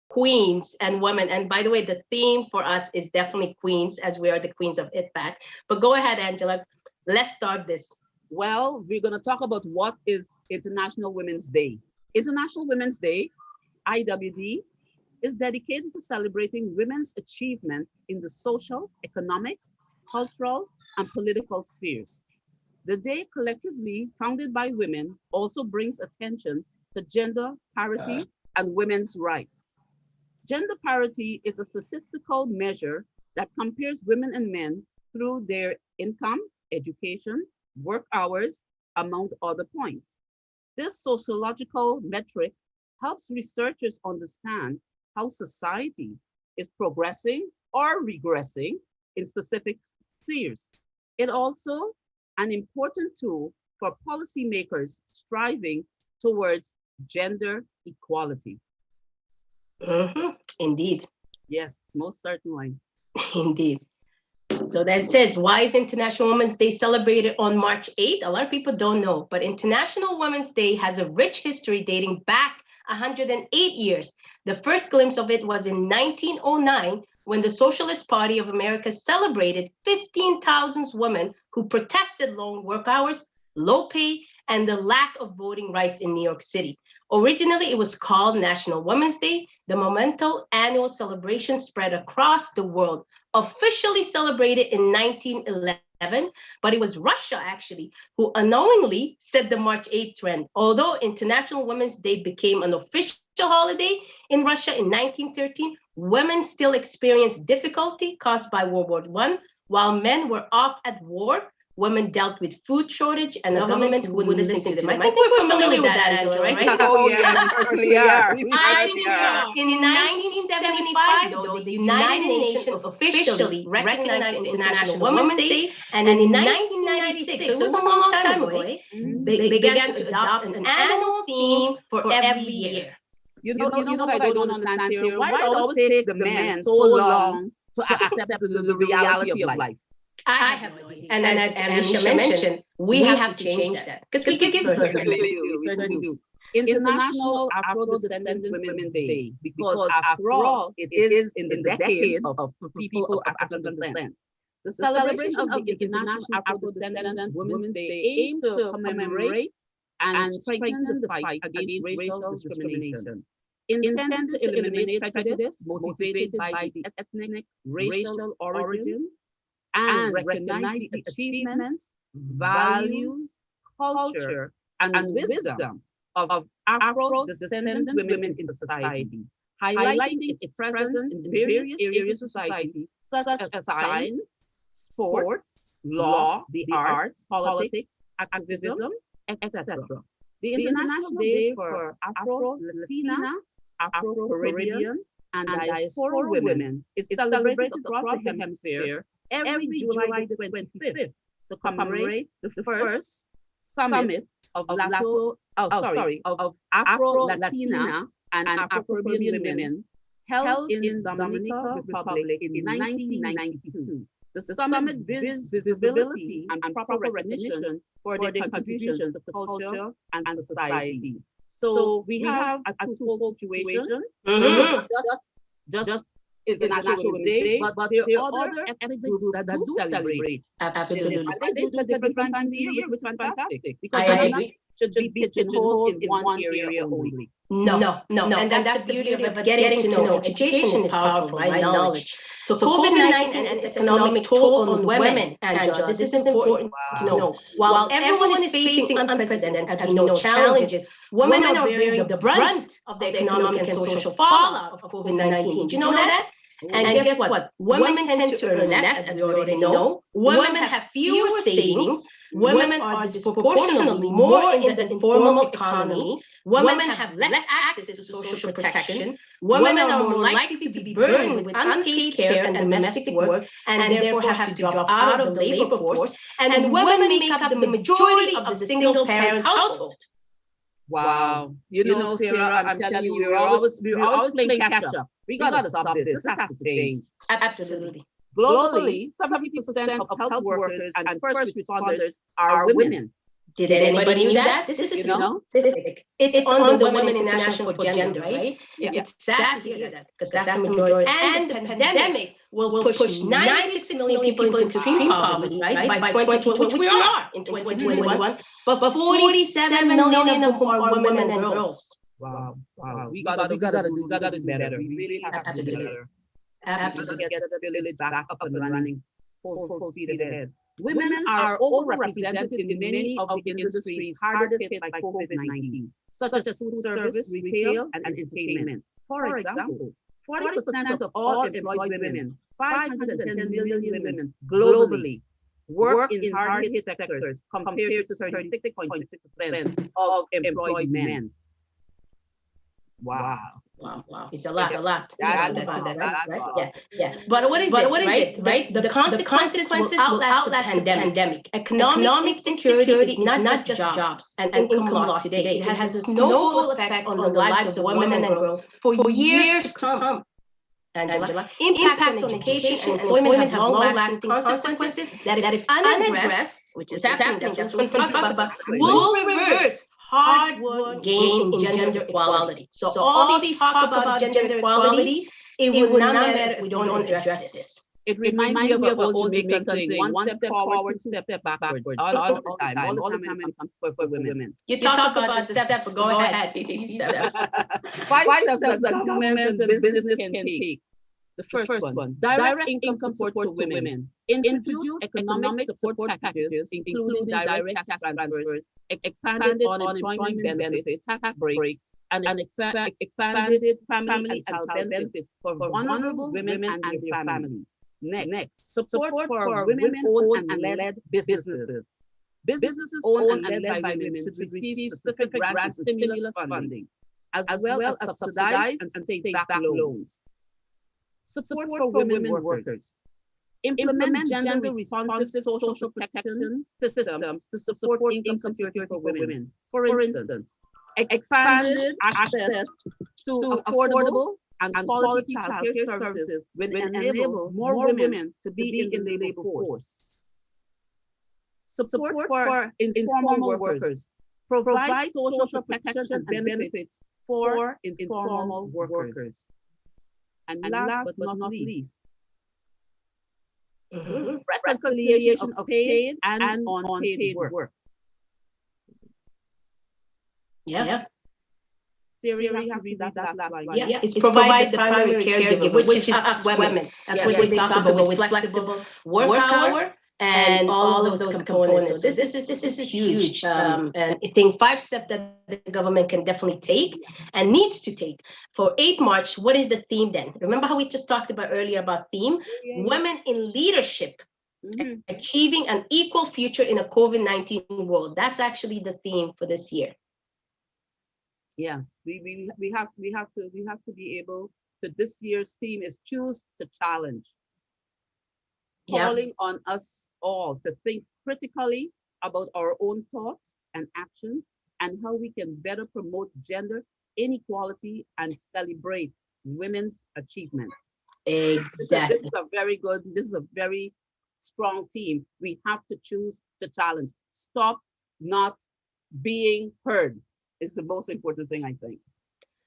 queens and women. And by the way, the theme for us is definitely queens, as we are the queens of ITPAC. But go ahead, Angela. Let's start this. Well, we're going to talk about what is International Women's Day. International Women's Day, IWD, is dedicated to celebrating women's achievement in the social, economic, cultural, and political spheres. The day, collectively founded by women, also brings attention to gender parity and women's rights. Gender parity is a statistical measure that compares women and men through their income, education, work hours, among other points. This sociological metric helps researchers understand how society is progressing or regressing in specific spheres. It also an important tool for policymakers striving towards gender equality. Indeed. Yes, most certainly. Indeed. So that says, why is International Women's Day celebrated on March 8th? A lot of people don't know, but International Women's Day has a rich history dating back 108 years. The first glimpse of it was in 1909 when the Socialist Party of America celebrated 15,000 women who protested long work hours, low pay, and the lack of voting rights in New York City. Originally, it was called National Women's Day. The Memento annual celebration spread across the world, officially celebrated in 1911, but it was Russia actually who unknowingly set the March 8th trend. Although International Women's Day became an official holiday in Russia in 1913, women still experienced difficulty caused by World War I. While men were off at war, women dealt with food shortage and a government who wouldn't listen to them. I think we're familiar with that, Angela, right? Oh, yeah, we certainly are. In 1975, though, the United Nations officially recognized the International Women's Day, and in 1996, so it was a long time ago, they began to adopt an annual theme for every year. You know what I don't understand here? Why it always takes the men so long to accept the reality of life? I have no idea. And as Amisha mentioned, we have to change that because we give birth to women. We certainly do. International Afro-Descendant Women's Day, because after all, it is in the decade of people of African descent. The celebration of the International Afro-Descendant Women's Day aims to commemorate and strengthen the fight against racial discrimination. Intend to eliminate prejudice motivated by the ethnic, racial origin, and recognize the achievements, values, culture, and wisdom of Afro-descendant women in society, highlighting its presence in various areas of society, such as science, sports, law, the arts, politics, activism, etc. The International Day for Afro-Latina, Afro-Caribbean, and diaspora women is celebrated across the hemisphere every July the 25th to commemorate the first summit of Afro-Latina and Afro-Caribbean women held in Dominica Republic in 1992. The summit builds visibility and proper recognition for their contributions to culture and society. So we have a twofold situation. Just International Women's Day, but there are other ethnic groups that do celebrate. Absolutely. And they do the different times of the year, which is fantastic. Because I agree. should be pigeonholed in one area only. No. And that's the beauty of it. Getting to know. Education is powerful, right? Knowledge. So COVID-19 and its economic toll on women, Angela, this is important to know. While everyone is facing unprecedented, as we know, challenges, women are bearing the brunt of the economic and social fallout of COVID-19. Did you know that? And guess what? Women tend to earn less, as we already know. Women have fewer savings. Women are disproportionately more in the informal economy. Women have less access to social protection. Women are more likely to be burdened with unpaid care and domestic work, and therefore have to drop out of the labor force. And women make up the majority of the single-parent household. Wow. You know, Sarah, I'm telling you, we're always playing catch up. We gotta stop this. This has to change. Absolutely. Globally, 70% of health workers and first responders are women. Did anybody knew that? This is statistic. It's on the Women International for Gender, right? Yeah. It's sad to hear that because that's the majority. And the pandemic will push 96 million people into extreme poverty, right? By 2020, which we are in 2021. But 47 million of whom are women and girls. Wow. We gotta do better. We really have to do better. Absolutely. Get the village back up and running full speed ahead. Women are overrepresented in many of the industries hardest hit by COVID-19, such as food service, retail, and entertainment. For example, 40% of all employed women, 510 million women globally, work in hard-hit sectors compared to 36.6% of employed men. Wow. It's a lot. That's Right? Yeah. But what is it, right? The consequences will outlast the pandemic. Economic insecurity is not just jobs and income loss today. It has a snowball effect on the lives of women and girls for years to come. Angela, impacts on education and employment have long-lasting consequences that if unaddressed, which is happening, that's what we're talking about, will reverse hard-won gain in gender equality. So all these talk about gender equalities, it would not matter if we don't address this. It reminds me of an old Jamaican thing: one step forward, two step backwards, all the time when it comes for women. You talk about the steps, but go ahead, steps. Five steps that government and business can take. The first one, direct income support to women. Introduce economic support packages, including direct cash transfers, expanded unemployment benefits, tax breaks, and expanded family and child benefits for vulnerable women and their families. Next, support for women-owned and led businesses. Businesses owned and led by women should receive specific grants and stimulus funding, as well as subsidized and state-backed loans. Support for women workers. Implement gender-responsive social protection systems to support income security for women. For instance, expanded access to affordable and quality childcare services will enable more women to be in the labor force. Support for informal workers. Provide social protection and benefits for informal workers. And last but not least, reconciliation of paid and unpaid work. Yeah. Siri, you have read that last line. Yeah, it's provide the primary caregiver, which is us women. That's what we talk about with flexible work hour and all of those components. So this is huge. And I think 5 steps that the government can definitely take and needs to take. For 8 March, what is the theme then? Remember how we just talked about earlier about theme? Women in leadership, achieving an equal future in a COVID-19 world. That's actually the theme for this year. Yes, we have to be able to. This year's theme is choose to challenge. Calling on us all to think critically about our own thoughts and actions and how we can better promote gender inequality and celebrate women's achievements. Exactly. This is a very strong theme. We have to choose to challenge. Stop not being heard is the most important thing, I think.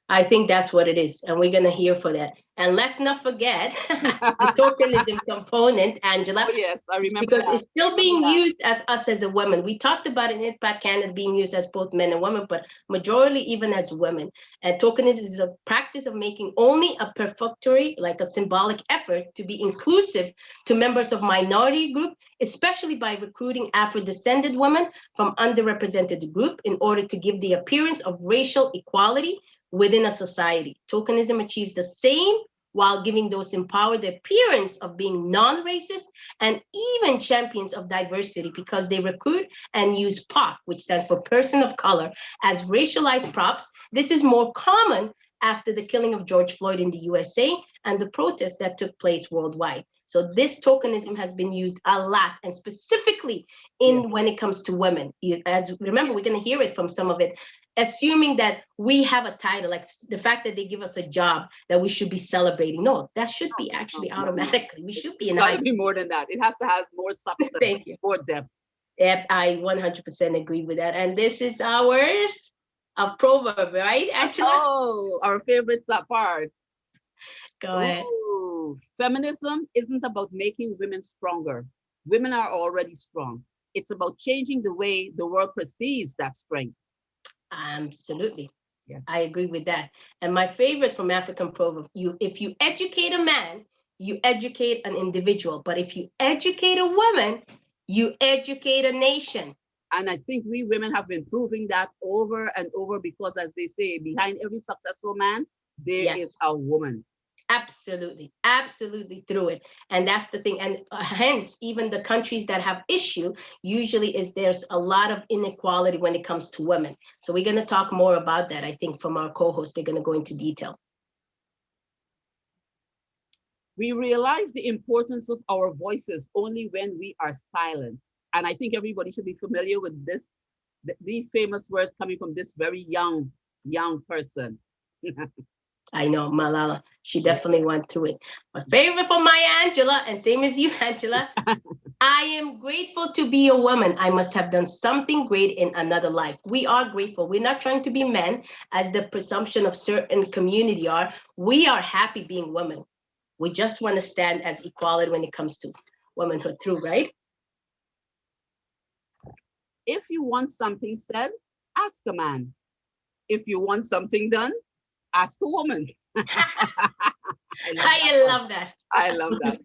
I think that's what it is. And we're going to hear for that. And let's not forget the tokenism component, Angela. Oh, yes, I remember because it's still being used as us as a woman. We talked about it in Impact Canada being used as both men and women, but majority even as women. And tokenism is a practice of making only a perfunctory, like a symbolic effort to be inclusive to members of minority group, especially by recruiting Afro-descended women from underrepresented group in order to give the appearance of racial equality within a society. Tokenism achieves the same while giving those empowered the appearance of being non-racist and even champions of diversity because they recruit and use POC, which stands for person of color, as racialized props. This is more common after the killing of George Floyd in the USA and the protests that took place worldwide. So this tokenism has been used a lot, and specifically when it comes to women. Remember, we're going to hear it from some of it, assuming that we have a title, like the fact that they give us a job that we should be celebrating. No, that should be actually automatically. We should be It got to be more than that. It has to have more substance, Thank you. more depth. Yep, I 100% agree with that. And this is ours of proverb, right, Angela? Oh, our favorite part. Go ahead. Ooh, feminism isn't about making women stronger. Women are already strong. It's about changing the way the world perceives that strength. Absolutely. Yes. I agree with that. And my favorite from African proverb, if you educate a man, you educate an individual. But if you educate a woman, you educate a nation. And I think we women have been proving that over and over because, as they say, behind every successful man, there Yes. is a woman. Absolutely, absolutely through it. And that's the thing. And hence, even the countries that have issue, usually there's a lot of inequality when it comes to women. So we're going to talk more about that. I think from our co-host, they're going to go into detail. We realize the importance of our voices only when we are silenced. And I think everybody should be familiar with these famous words coming from this very young person. I know Malala, she definitely went through it. My favorite for Maya Angela, and same as you, Angela. I am grateful to be a woman. I must have done something great in another life. We are grateful. We're not trying to be men, as the presumption of certain community are. We are happy being women. We just want to stand as equality when it comes to womanhood, true, right? If you want something said, ask a man. If you want something done, ask a woman. I love that. I love that.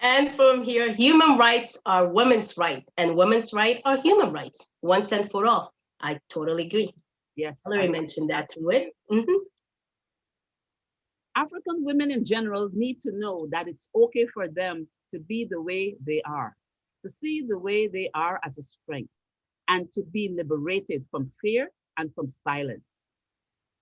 And from here, human rights are women's rights, and women's rights are human rights, once and for all. I totally agree. Yes. Valerie mentioned that through it. Mm-hmm. African women in general need to know that it's okay for them to be the way they are, to see the way they are as a strength, and to be liberated from fear and from silence.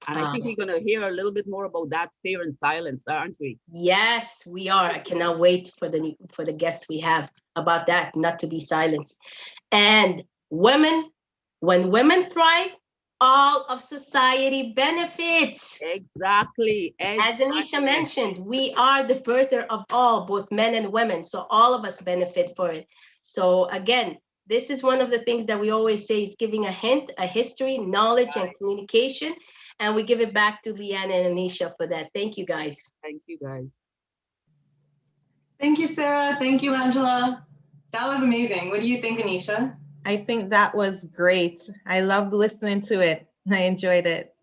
And I think we're going to hear a little bit more about that fear and silence, aren't we? Yes, we are. I cannot wait for the guests we have about that, not to be silenced. And women, when women thrive, all of society benefits. Exactly. As Anisha mentioned, we are the birther of all, both men and women. So all of us benefit for it. So again, this is one of the things that we always say is giving a hint, a history, knowledge, and communication. And we give it back to Leanne and Anisha for that. Thank you, guys. Thank you, guys. Thank you, Sarah. Thank you, Angela. That was amazing. What do you think, Anisha? I think that was great. I loved listening to it. I enjoyed it.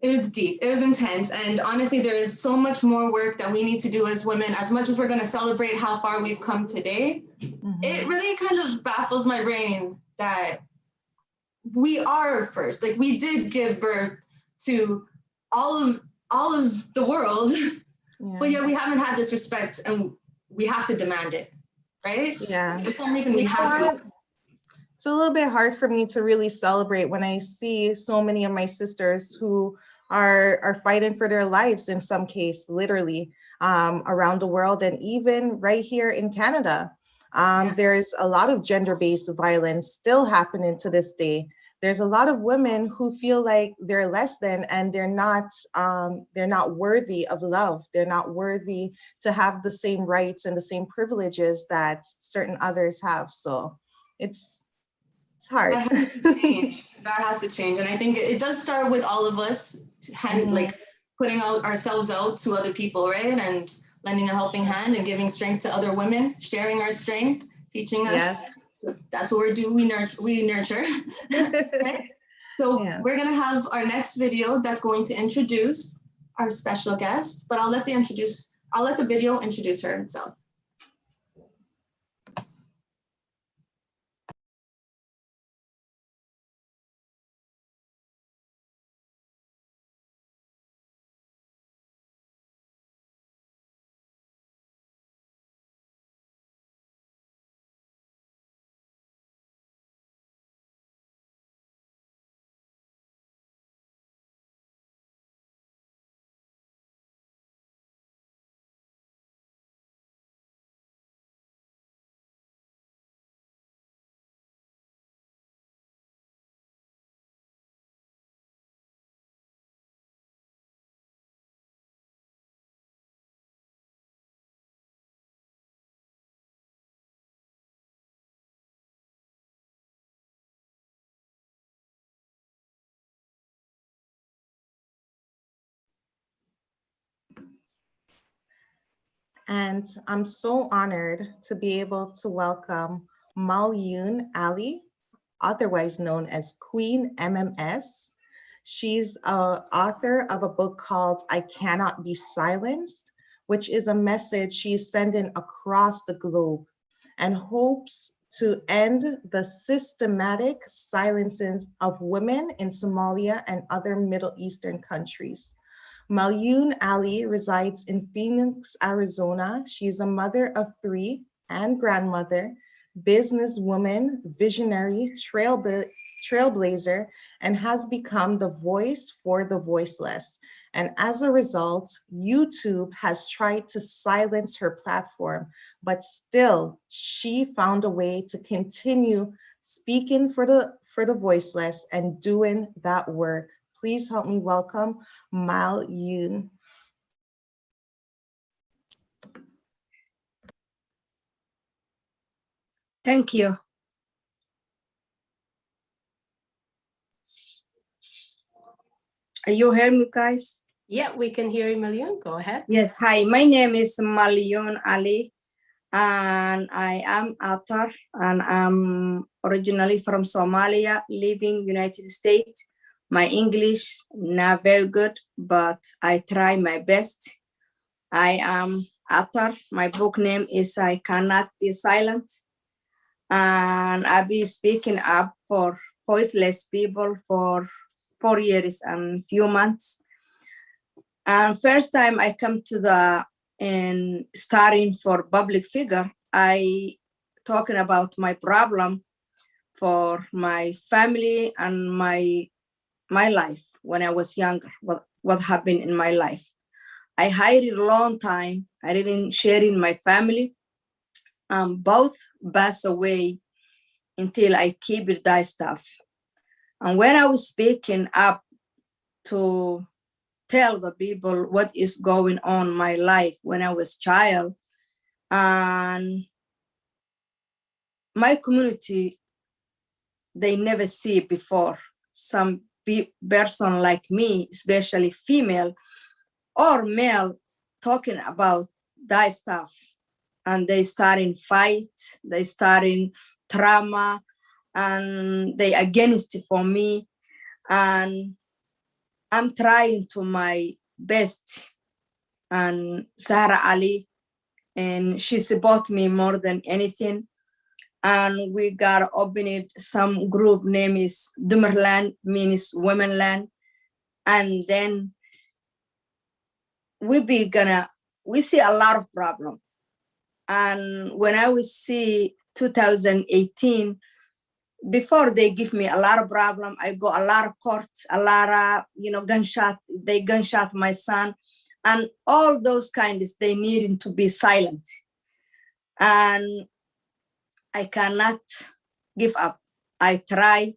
It was deep. It was intense. And honestly, there is so much more work that we need to do as women. As much as we're going to celebrate how far we've come today, it really kind of baffles my brain that we are first. Like, we did give birth to all of the world, but yet we haven't had this respect, and we have to demand it, right? Yeah. For some reason, we have to. It's a little bit hard for me to really celebrate when I see so many of my sisters who are fighting for their lives, in some case, literally, around the world, and even right here in Canada. There's a lot of gender-based violence still happening to this day. There's a lot of women who feel like they're less than, and they're not worthy of love. They're not worthy to have the same rights and the same privileges that certain others have. So it's hard. That has to change. That has to change. And I think it does start with all of us, like putting ourselves out to other people, right? And lending a helping hand and giving strength to other women, sharing our strength, teaching us. Yes. That's what we nurture. Right? So we're going to have our next video that's going to introduce our special guest, but I'll let the video introduce her itself. And I'm so honored to be able to welcome Malyun Ali, otherwise known as Queen MMS. She's a author of a book called I Cannot Be Silenced, which is a message she's sending across the globe and hopes to end the systematic silencing of women in Somalia and other Middle Eastern countries. Malyun Ali resides in Phoenix, Arizona. She's a mother of three and grandmother, businesswoman, visionary, trailblazer, and has become the voice for the voiceless. And as a result, YouTube has tried to silence her platform, but still she found a way to continue speaking for the voiceless and doing that work. Please help me welcome Mal Yoon. Thank you. Are you hearing me, guys? Yeah, we can hear you, Malyun. Go ahead. Yes, hi. My name is Malyun Ali, and I am author, and I'm originally from Somalia, living United States. My English not very good, but I try my best. I am author. My book name is I Cannot Be Silent. And I'll be speaking up for voiceless people for 4 years and few months. And first time I come to the and starting for public figure, I talking about my problem for my family and my life when I was younger, what happened in my life. I hid it a long time. I didn't share in my family. Both passed away until I keep it that stuff. And when I was speaking up to tell the people what is going on in my life when I was child, and my community, they never see before. Some person like me, especially female or male, talking about that stuff. And they starting fight, they starting trauma, and they against it for me. And I'm trying to my best. And Sarah Ali, and she support me more than anything. And we got opened some group name is Dumerland, means women land. And then we see a lot of problem. And when I was see 2018, before they give me a lot of problem, I go a lot of courts, a lot of, gunshot, they gunshot my son. And all those kinds, they needing to be silent. And I cannot give up. I try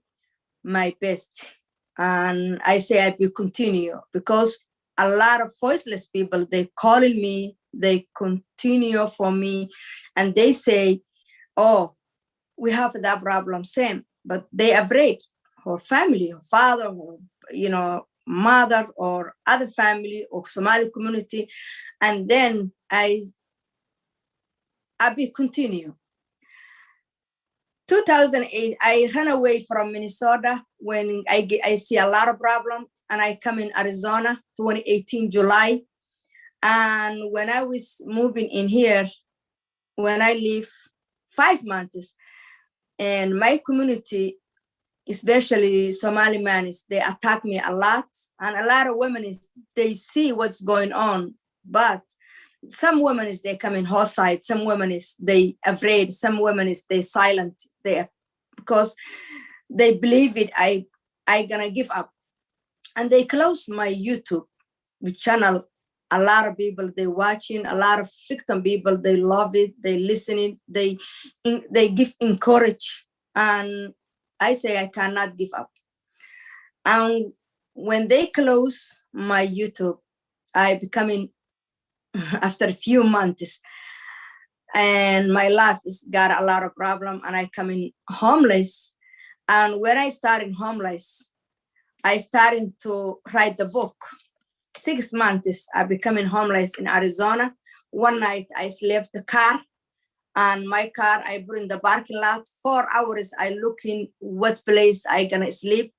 my best. And I say I will continue because a lot of voiceless people, they calling me, they continue for me. And they say, oh, we have that problem, same, but they afraid her family, her father, or, mother or other family or Somali community. And then I will continue. 2008, I ran away from Minnesota when I see a lot of problem, and I come in Arizona, 2018, July. And when I was moving in here, when I live 5 months, and my community, especially Somali men, they attack me a lot. And a lot of women, they see what's going on, but some women they come in hostile, some women they afraid, some women they silent there because they believe it. I gonna give up, and they close my YouTube channel. A lot of people they watching, a lot of victim people they love it, they listening, they give encourage, and I say I cannot give up. And when they close my YouTube, I becoming after a few months, and my life has got a lot of problem, and I coming homeless. And when I started homeless, I started to write the book. 6 months, I becoming homeless in Arizona One night I slept the car, and my car I put in the parking lot. 4 hours I looking what place I gonna sleep.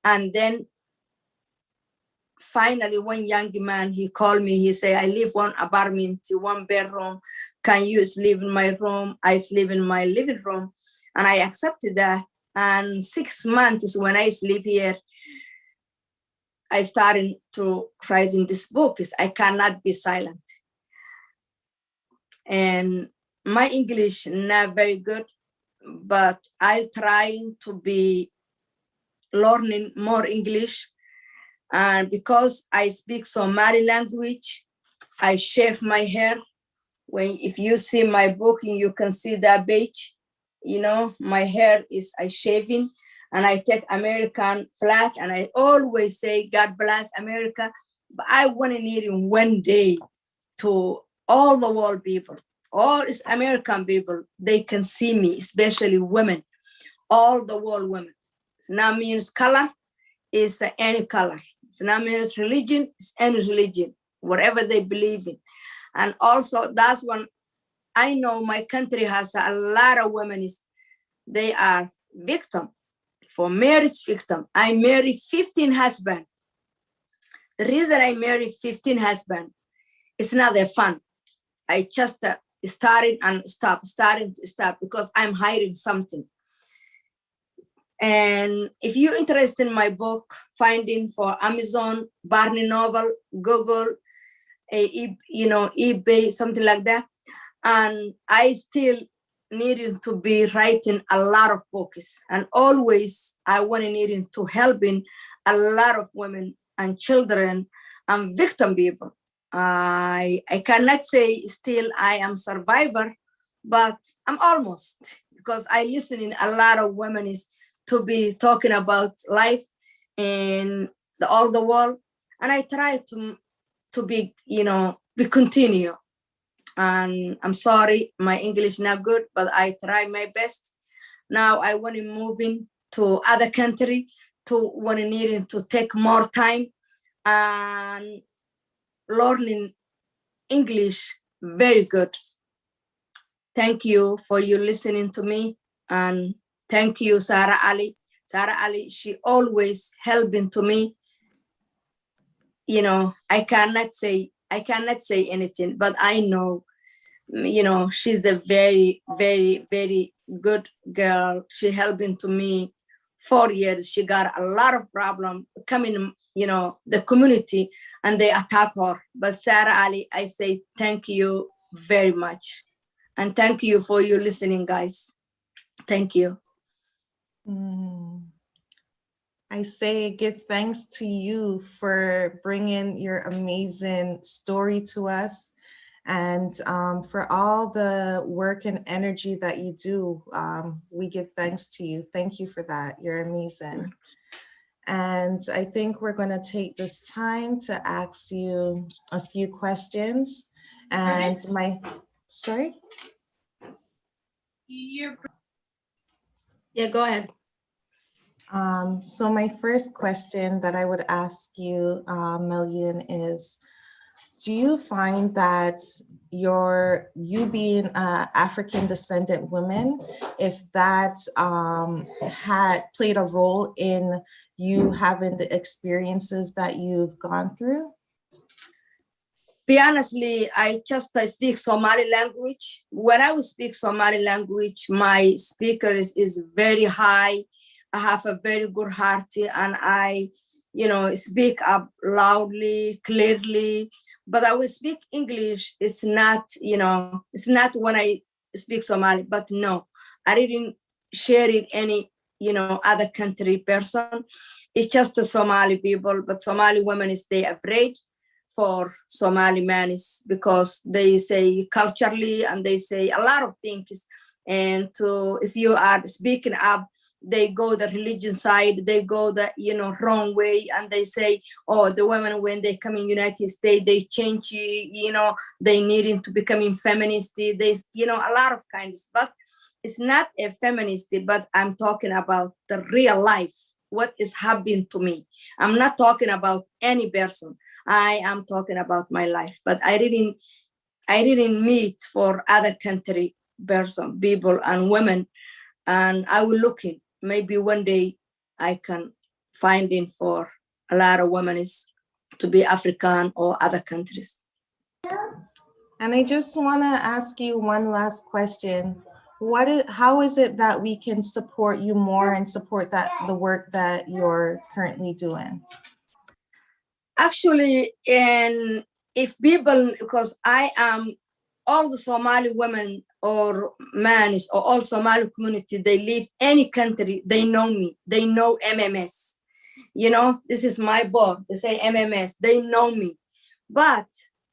And then finally one young man, he called me, he said, I live one apartment, 1 bedroom. Can you sleep in my room? I sleep in my living room. And I accepted that. And 6 months when I sleep here, I started to write in this book is I cannot be silent. And my English not very good, but I try to be learning more English. And because I speak Somali language, I shave my hair. If you see my book, you can see that beige. You know, my hair is I shaving, and I take American flag, and I always say, God bless America. But I want to need in one day to all the world people, all is American people, they can see me, especially women, all the world women. It's not means color, is any color. It's not means religion, it's any religion, whatever they believe in. And also that's when I know my country has a lot of women, they are victim for marriage victim. I married 15 husbands. The reason I married 15 husbands, it's not that fun. I just started and starting to stop because I'm hiding something. And if you're interested in my book, finding for Amazon, Barnes Noble, Google, eBay, something like that. And I still needing to be writing a lot of books. And always I want to needing to helping a lot of women and children and victim people. I cannot say still I am survivor, but I'm almost, because I listen in a lot of women is to be talking about life in all the world. And I try to be, be continue. And I'm sorry, my English not good, but I try my best. Now I want to move to other country to want to needing to take more time and learning English very good. Thank you for you listening to me. And thank you, Sarah Ali. Sarah Ali, she always helping to me. I cannot say anything, but I know, she's a very, very, very good girl. She helping to me 4 years. She got a lot of problem coming, the community, and they attack her. But Sarah Ali, I say thank you very much. And thank you for you listening, guys. Thank you. I say give thanks to you for bringing your amazing story to us, and for all the work and energy that you do. We give thanks to you. Thank you for that. You're amazing. And I think we're going to take this time to ask you a few questions. And sorry? Yeah, go ahead. So my first question that I would ask you, Million, is, do you find that you being an African descendant woman, if that had played a role in you having the experiences that you've gone through? Be honestly, I speak Somali language. When I speak Somali language, my speaker is very high. I have a very good heart, and I, speak up loudly, clearly. But I will speak English. It's not, it's not when I speak Somali. But no, I didn't share it any, other country person. It's just the Somali people. But Somali women they afraid for Somali men is because they say culturally, and they say a lot of things. And if you are speaking up, they go the religion side, they go the wrong way, and they say, oh, the women when they come in United States, they change, they needing to becoming feminist. They, a lot of kinds, but it's not a feminist. But I'm talking about the real life, what is happening to me. I'm not talking about any person. I am talking about my life, but I didn't I didn't meet for other country person, people and women, and I will looking. Maybe one day I can find it for a lot of women is to be African or other countries. And I just want to ask you one last question. How is it that we can support you more and support the work that you're currently doing? Actually, and if people, because I am all the Somali women or men or all Somali community, they live any country, they know me, they know MMS. You know, this is my book, they say MMS, they know me. But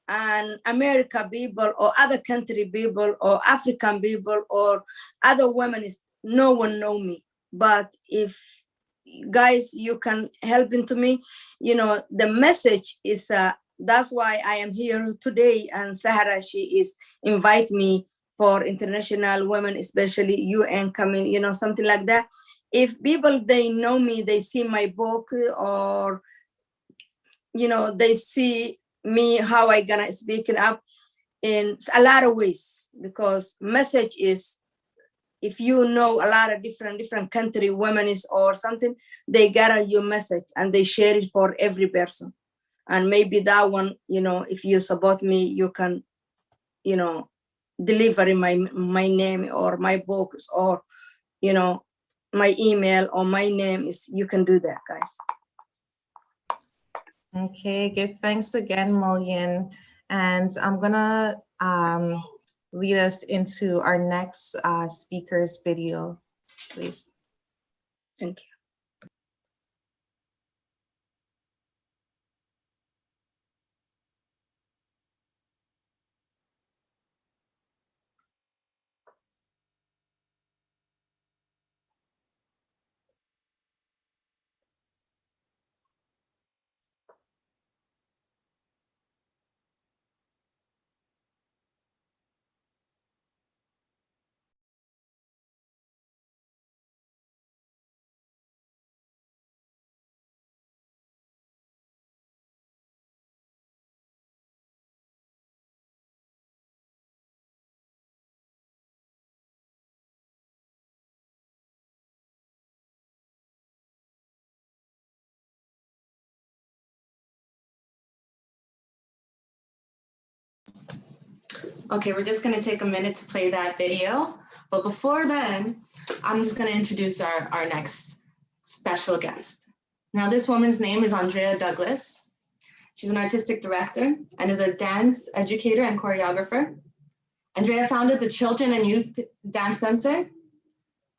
and America people or other country people or African people or other women, is no one know me. But if guys, you can help into me, you know, the message is that's why I am here today, and Sahara, she is invite me for international women, especially UN coming, you know, something like that. If people, they know me, they see my book, or you know, they see me how I gonna speak it up in a lot of ways, because message is, if you know a lot of different country women is or something, they gather your message and they share it for every person. And maybe that one, you know, if you support me, you can, you know, deliver in my name or my books, or you know, my email or my name is, you can do that, guys. Okay, give thanks again, Mullion. And I'm gonna lead us into our next speaker's video, please. Thank you. Okay, we're just gonna take a minute to play that video. But before then, I'm just gonna introduce our next special guest. Now, this woman's name is Andrea Douglas. She's an artistic director and is a dance educator and choreographer. Andrea founded the Children and Youth Dance Center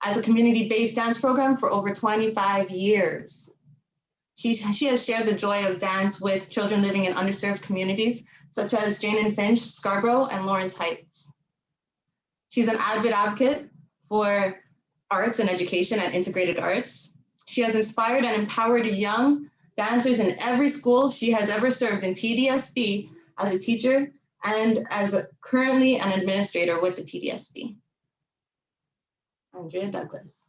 as a community-based dance program for over 25 years. She has shared the joy of dance with children living in underserved communities, such as Jane and Finch, Scarborough, and Lawrence Heights. She's an avid advocate for arts and education and integrated arts. She has inspired and empowered young dancers in every school she has ever served in TDSB as a teacher and as currently an administrator with the TDSB. Andrea Douglas.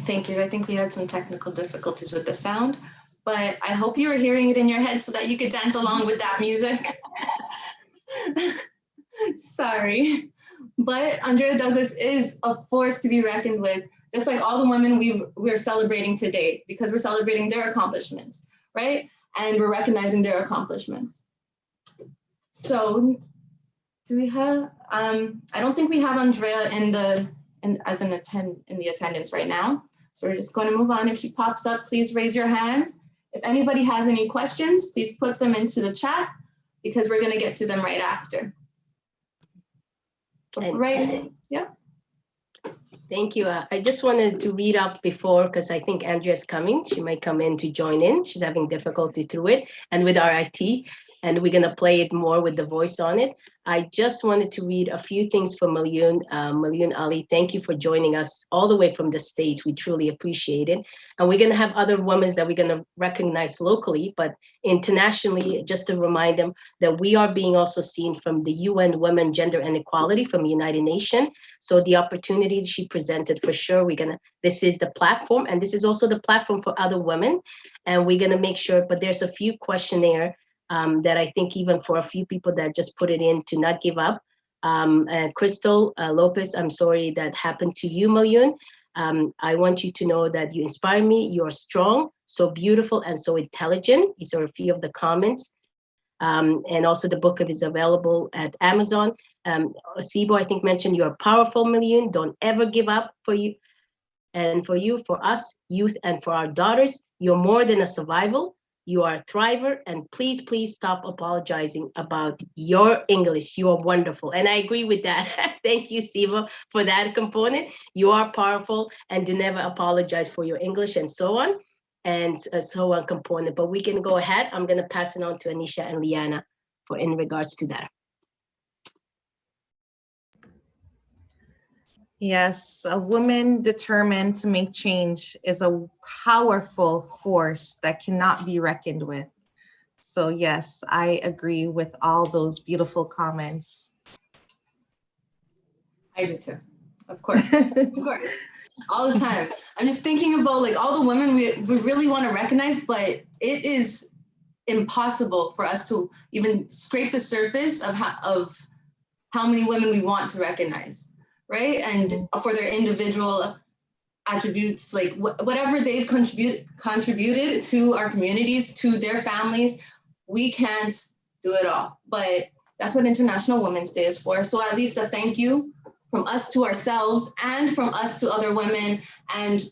Thank you. I think we had some technical difficulties with the sound, but I hope you were hearing it in your head so that you could dance along with that music. Sorry. But Andrea Douglas is a force to be reckoned with, just like all the women we're celebrating today, because we're celebrating their accomplishments, right? And we're recognizing their accomplishments. So Do we have, I don't think we have Andrea in the attendance right now. So we're just going to move on. If she pops up, please raise your hand. If anybody has any questions, please put them into the chat because we're going to get to them right after. Right, yeah. Thank you. I just wanted to read up before, because I think Andrea's coming. She might come in to join in. She's having difficulty through it and with our IT, and we're going to play it more with the voice on it. I just wanted to read a few things for Malyun. Malyun Ali, thank you for joining us all the way from the States. We truly appreciate it. And we're going to have other women that we're going to recognize locally, but internationally, just to remind them that we are being also seen from the UN Women, Gender and Equality from the United Nations. So the opportunity she presented, for sure, this is the platform, and this is also the platform for other women. And we're going to make sure, but there's a few questionnaire that I think even for a few people that just put it in to not give up. Crystal Lopez, I'm sorry that happened to you, Malyun. I want you to know that you inspire me. You're strong, so beautiful, and so intelligent. These are a few of the comments. And also the book is available at Amazon. Sibo, I think, mentioned you're powerful, Malyun. Don't ever give up for you. And for you, for us, youth, and for our daughters, you're more than a survival. You are a thriver, and please, please stop apologizing about your English. You are wonderful. And I agree with that. Thank you, Siva, for that component. You are powerful, and do never apologize for your English, and so on, and so on component. But we can go ahead. I'm going to pass it on to Anisha and Liana for in regards to that. Yes, a woman determined to make change is a powerful force that cannot be reckoned with. So yes, I agree with all those beautiful comments. I do too, of course, of course, all the time. I'm just thinking about like all the women we really want to recognize, but it is impossible for us to even scrape the surface of how many women we want to recognize. Right, and for their individual attributes, like whatever they've contributed to our communities, to their families, we can't do it all. But that's what International Women's Day is for. So at least a thank you from us to ourselves and from us to other women and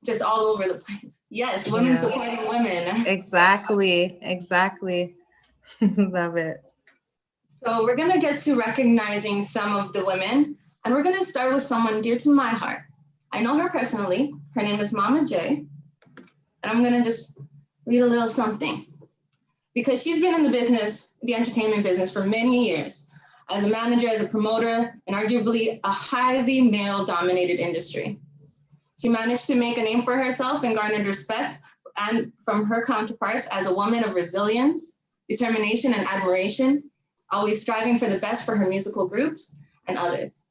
just all over the place. Yes, women supporting women. Exactly, exactly. Love it. So we're gonna get to recognizing some of the women. And we're going to start with someone dear to my heart. I know her personally. Her name is Mama J. And I'm going to just read a little something. Because she's been in the business, the entertainment business, for many years. As a manager, as a promoter, and arguably a highly male-dominated industry. She managed to make a name for herself and garnered respect and from her counterparts as a woman of resilience, determination, and admiration, always striving for the best for her musical groups and others.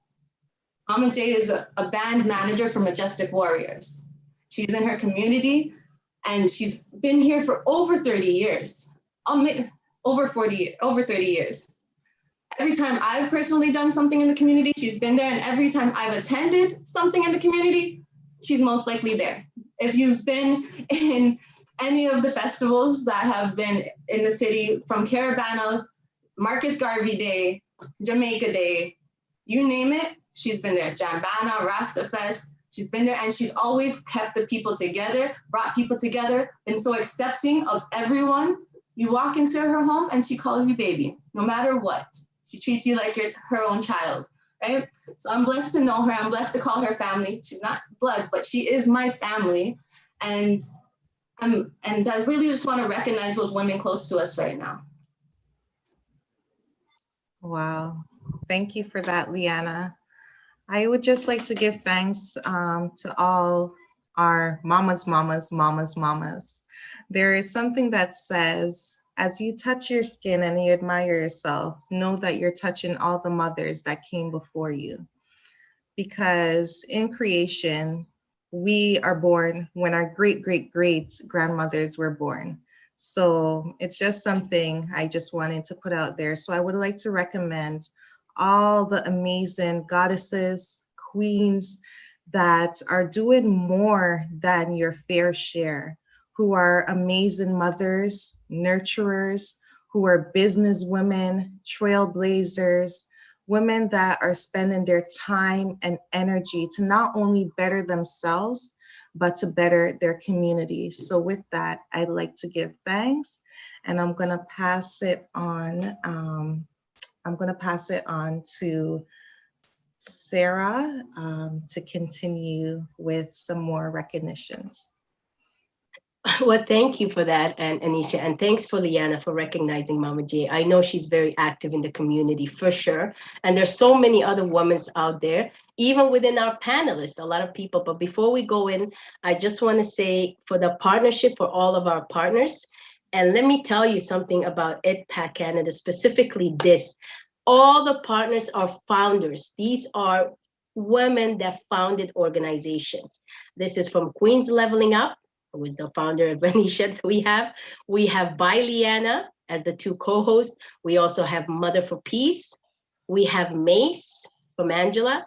Mama J is a band manager for Majestic Warriors. She's in her community and she's been here for over 30 years, over 30 years. Every time I've personally done something in the community, she's been there, and every time I've attended something in the community, she's most likely there. If you've been in any of the festivals that have been in the city, from Caravana, Marcus Garvey Day, Jamaica Day, you name it, she's been there. Jambana, Rastafest, she's been there, and she's always kept the people together, brought people together, been so accepting of everyone. You walk into her home and she calls you baby, no matter what. She treats you like you're her own child, right? So I'm blessed to know her. I'm blessed to call her family. She's not blood, but she is my family. And I really just want to recognize those women close to us right now. Wow. Thank you for that, Liana. I would just like to give thanks to all our mamas. There is something that says, as you touch your skin and you admire yourself, know that you're touching all the mothers that came before you. Because in creation, we are born when our great-great-great-grandmothers were born. So it's just something I just wanted to put out there. So I would like to recommend all the amazing goddesses, queens that are doing more than your fair share, who are amazing mothers, nurturers, who are business women, trailblazers, women that are spending their time and energy to not only better themselves, but to better their communities. So with that, I'd like to give thanks, and I'm gonna pass it on. I'm gonna pass it on to Sarah to continue with some more recognitions. Well, thank you for that, and Anisha, and thanks for Liana for recognizing Mama J. I know she's very active in the community for sure, and there's so many other women out there, even within our panelists, a lot of people. But before we go in, I just want to say for the partnership for all of our partners, and let me tell you something about EdPAC Canada, specifically this. All the partners are founders. These are women that founded organizations. This is from Queens Leveling Up, who is the founder of Anisha that we have. We have By Liana as the two co-hosts. We also have Mother for Peace. We have Mace from Angela.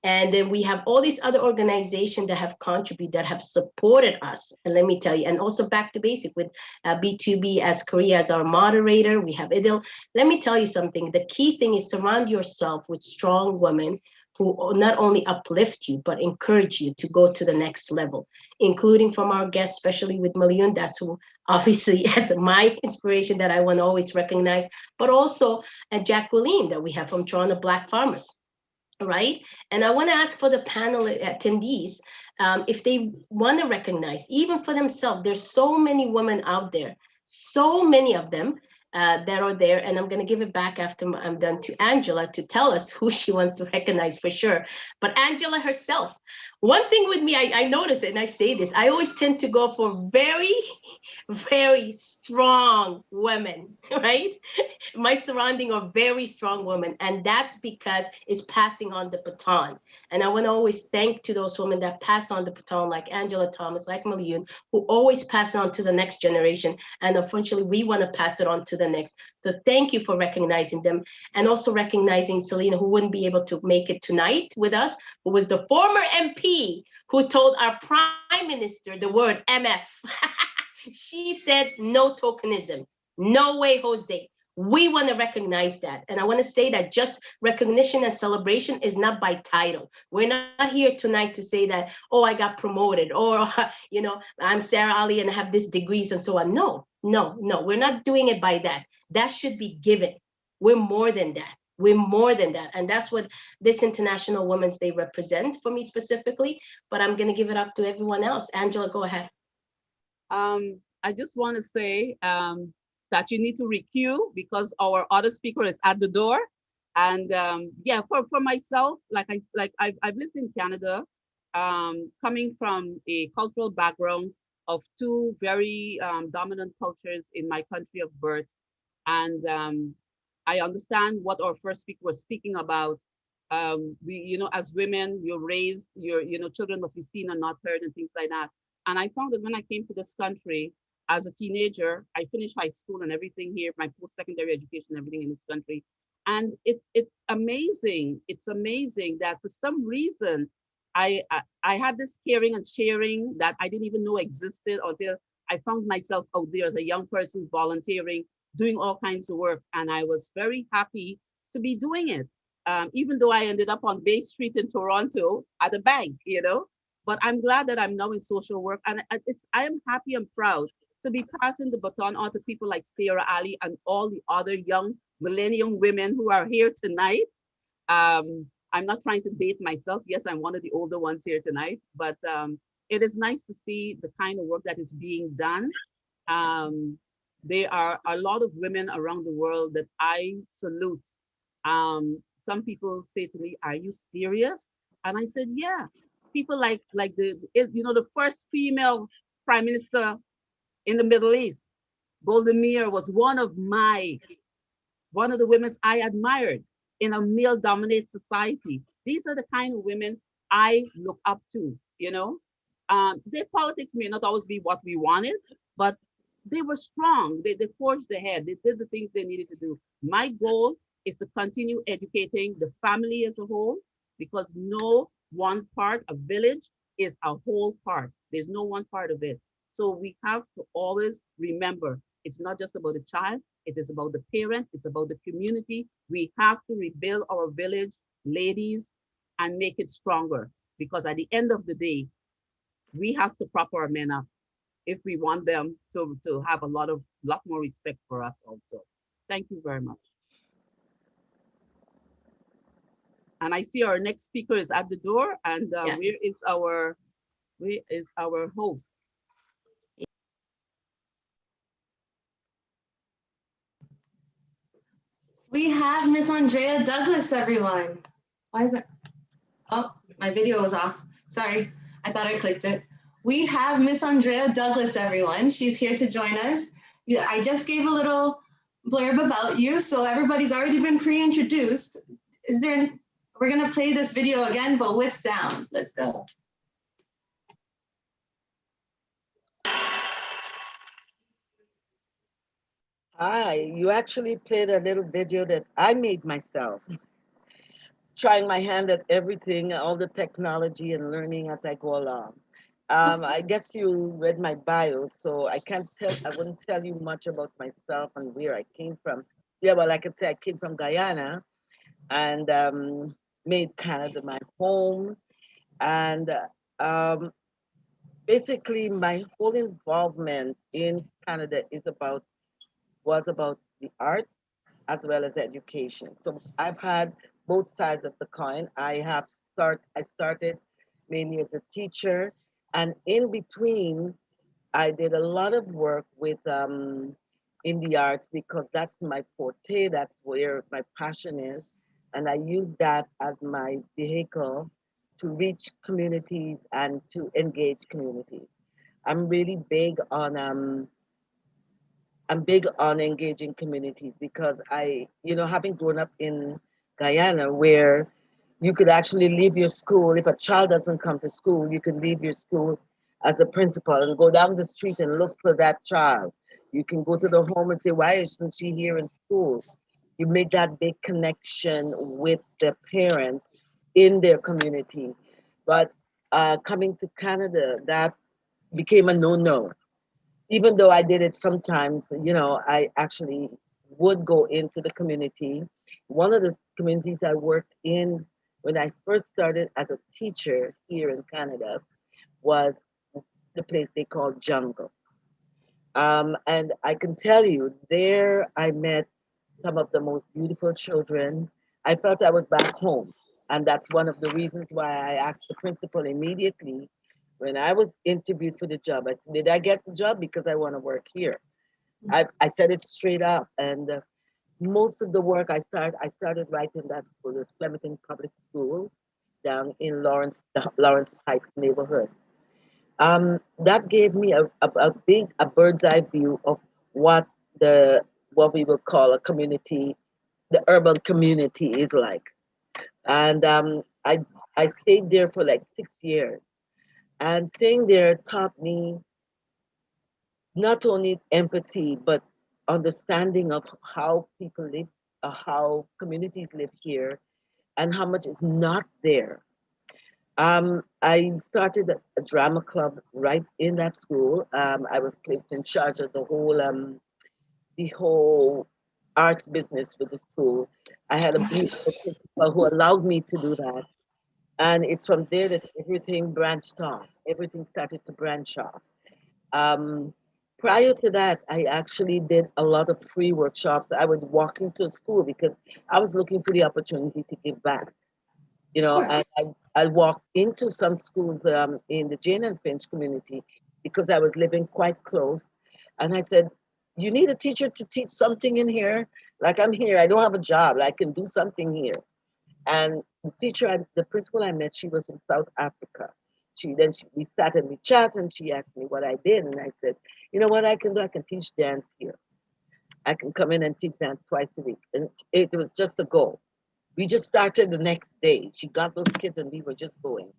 And then we have all these other organizations that have contributed, that have supported us. And let me tell you, and also Back to Basic with B2B as Korea as our moderator. We have Int'L. Let me tell you something. The key thing is surround yourself with strong women who not only uplift you, but encourage you to go to the next level, including from our guests, especially with Malyun. That's who obviously as my inspiration that I want to always recognize, but also Jacqueline that we have from Toronto Black Farmers. Right. And I want to ask for the panel attendees if they want to recognize, even for themselves, there's so many women out there, so many of them that are there. And I'm going to give it back after I'm done to Angela to tell us who she wants to recognize for sure. But Angela herself, one thing with me, I notice it and I say this, I always tend to go for very, very strong women, right? My surrounding are very strong women, and that's because it's passing on the baton. And I want to always thank to those women that pass on the baton, like Angela Thomas, like Malyun, who always pass on to the next generation. And unfortunately, we want to pass it on to the next. So thank you for recognizing them, and also recognizing Selena, who wouldn't be able to make it tonight with us, who was the former MP who told our prime minister the word MF. She said no tokenism. No way, Jose. We want to recognize that. And I want to say that just recognition and celebration is not by title. We're not here tonight to say that, oh, I got promoted, or, I'm Sarah Ali and I have this degrees and so on. No, no, no, we're not doing it by that. That should be given. We're more than that. We're more than that. And that's what this International Women's Day represent for me specifically. But I'm going to give it up to everyone else. Angela, go ahead. I just want to say that you need to requeue because our other speaker is at the door. And yeah, for myself, I've lived in Canada, coming from a cultural background of two very dominant cultures in my country of birth. And I understand what our first speaker was speaking about. As women, you're raised, children must be seen and not heard and things like that. And I found that when I came to this country as a teenager, I finished high school and everything here, my post-secondary education, everything in this country. And it's amazing. It's amazing that for some reason, I had this caring and sharing that I didn't even know existed until I found myself out there as a young person volunteering, doing all kinds of work. And I was very happy to be doing it. Even though I ended up on Bay Street in Toronto at a bank, but I'm glad that I'm now in social work, and I am happy and proud to be passing the baton on to people like Sarah Ali and all the other young millennium women who are here tonight. I'm not trying to date myself. Yes, I'm one of the older ones here tonight, but it is nice to see the kind of work that is being done. There are a lot of women around the world that I salute. Some people say to me, "Are you serious?" And I said, "Yeah." People like the first female prime minister in the Middle East, Golda Meir, was one of the women I admired in a male-dominated society. These are the kind of women I look up to. Their politics may not always be what we wanted, but they were strong. They forged ahead. They did the things they needed to do. My goal is to continue educating the family as a whole, because no one part, a village is a whole part. There's no one part of it. So we have to always remember It's not just about the child, it is about the parent, it's about the community. We have to rebuild our village, ladies, and make it stronger. Because at the end of the day, we have to prop our men up if we want them to have a lot more respect for us also. Thank you very much. And I see our next speaker is at the door. And Yeah. where is our host? We have Miss Andrea Douglas, everyone. Why is it? Oh, my video was off. Sorry, I thought I clicked it. We have Miss Andrea Douglas, everyone. She's here to join us. Yeah, I just gave a little blurb about you, so everybody's already been pre-introduced. Is there any, we're gonna play this video again, but with sound. Let's go. Hi, you actually played a little video that I made myself, trying my hand at everything, all the technology and learning as I go along. I guess you read my bio, so I wouldn't tell you much about myself and where I came from. Yeah, well, I could say I came from Guyana and made Canada my home. And um, basically, my whole involvement in Canada was about the arts as well as education. So I've had both sides of the coin. I started mainly as a teacher, and in between I did a lot of work with in the arts because that's my forte, that's where my passion is. And I use that as my vehicle to reach communities and to engage communities. I'm really big on I'm big on engaging communities because having grown up in Guyana where you could actually leave your school, if a child doesn't come to school, you can leave your school as a principal and go down the street and look for that child. You can go to the home and say, why isn't she here in school? You make that big connection with the parents in their community. But coming to Canada, that became a no-no, even though I did it sometimes, I actually would go into the community. One of the communities I worked in when I first started as a teacher here in Canada was the place they call Jungle. And I can tell you, there I met some of the most beautiful children. I felt I was back home. And that's one of the reasons why I asked the principal immediately when I was interviewed for the job. I said, did I get the job? Because I want to work here. I said it straight up. And most of the work I started right in that school, the Flemington Public School down in Lawrence Pikes neighborhood. That gave me a bird's eye view of what what we will call a community, the urban community is like. And I stayed there for like 6 years. And staying there taught me not only empathy, but understanding of how people live, how communities live here, and how much is not there. I started a drama club right in that school. I was placed in charge of the whole arts business with the school. I had a beautiful principal who allowed me to do that. And it's from there that everything branched off. Everything started to branch off. Um, Prior to that, I actually did a lot of free workshops. I would walk into a school because I was looking for the opportunity to give back. And I walked into some schools in the Jane and Finch community because I was living quite close. And I said, you need a teacher to teach something in here? Like, I'm here, I don't have a job, I can do something here. And the principal I met, she was from South Africa. We sat and we chat, and she asked me what I did, and I said, you know what I can do? I can teach dance here. I can come in and teach dance twice a week, and it was just a goal. We just started the next day. She got those kids, and we were just going.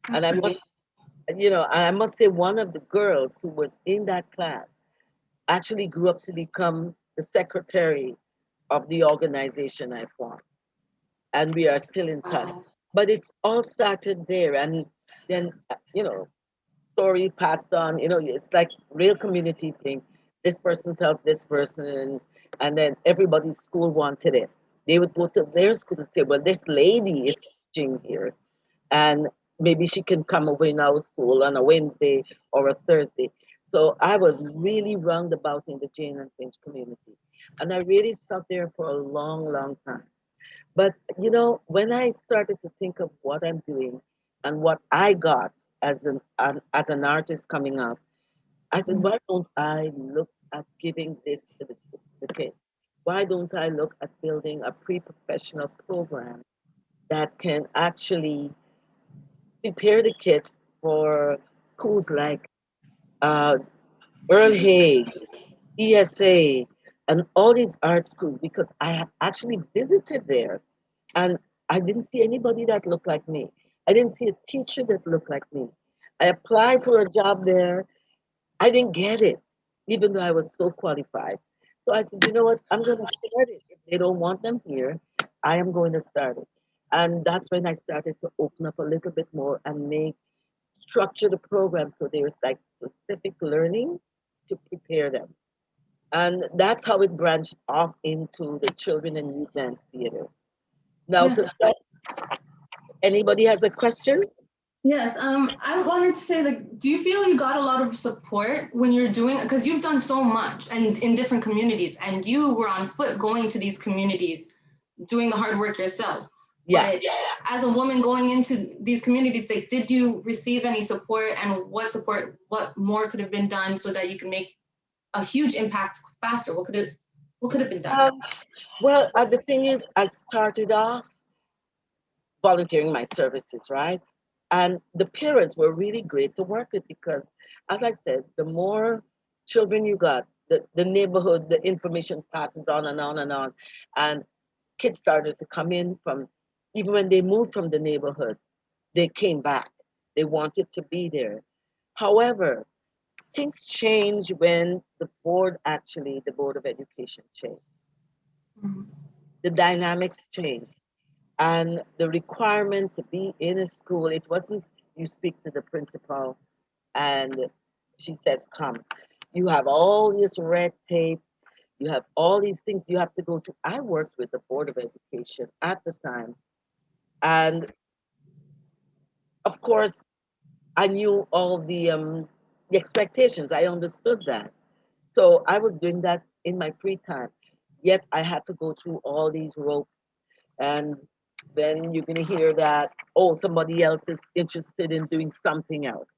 And I must say, one of the girls who was in that class actually grew up to become the secretary of the organization I formed, and we are still in touch. Wow. But it's all started there, and then story passed on. It's like real community thing. this person tells this person, and then everybody's school wanted it. They would go to their school and say, well, this lady is teaching here, and maybe she can come over in our school on a Wednesday or a Thursday. So I was really roundabout in the Jane and Finch community. And I really stuck there for a long, long time. But when I started to think of what I'm doing and what I got as an artist coming up, I said, why don't I look at giving this to the kids? Why don't I look at building a pre-professional program that can actually prepare the kids for schools like uh, Earl Haig, ESA, and all these art schools? Because I have actually visited there and I didn't see anybody that looked like me. I didn't see a teacher that looked like me. I applied for a job there. I didn't get it, even though I was so qualified. So I said, you know what? I'm going to start it. If they don't want them here, I am going to start it. And that's when I started to open up a little bit more and structure the program so there's like specific learning to prepare them. And that's how it branched off into the Children and Youth Dance Theater. Now, Yeah. anybody has a question? Yes, I wanted to say, like, do you feel you got a lot of support when you're doing, because you've done so much and in different communities, and you were on foot going to these communities, doing the hard work yourself. Yeah. But as a woman going into these communities, like, did you receive any support, and what more could have been done so that you can make a huge impact faster? What could have been done? Well, the thing is, I started off volunteering my services, right? And the parents were really great to work with because, as I said, the more children you got, the neighborhood, the information passes on and on and on. And kids started to come in from, even when they moved from the neighborhood, they came back. They wanted to be there. However, things change when the Board of Education changed. Mhm. The dynamics change. And the requirement to be in a school, it wasn't you speak to the principal and she says, come. You have all this red tape, you have all these things you have to go to. I worked with the Board of Education at the time. And of course, I knew all the expectations. I understood that. So I was doing that in my free time. Yet I had to go through all these ropes. And then you're going to hear that, oh, somebody else is interested in doing something else.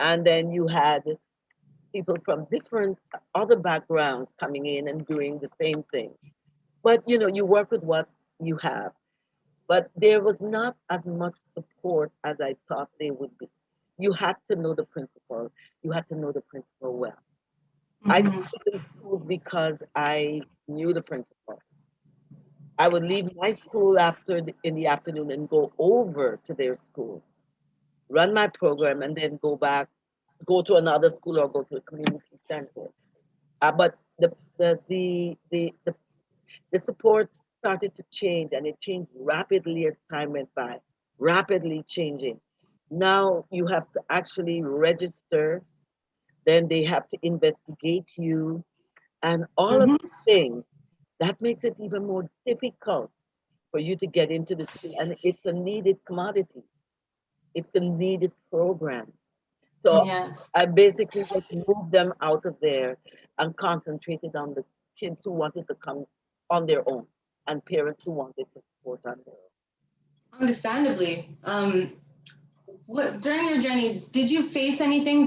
And then you had people from different other backgrounds coming in and doing the same thing. But you work with what you have. But there was not as much support as I thought there would be. You had to know the principal. You had to know the principal well. I Mhm. stayed in school because I knew the principal. I would leave my school in the afternoon and go over to their school, run my program, and then go back, go to another school or go to a community center. But the support started to change, and it changed rapidly as time went by, rapidly changing. Now you have to actually register, then they have to investigate you, and all of Mhm. these things. That makes it even more difficult for you to get into the school, and it's a needed commodity. It's a needed program. So Yes. I basically just moved them out of there and concentrated on the kids who wanted to come on their own and parents who wanted to support on their own. Understandably. What during your journey, did you face anything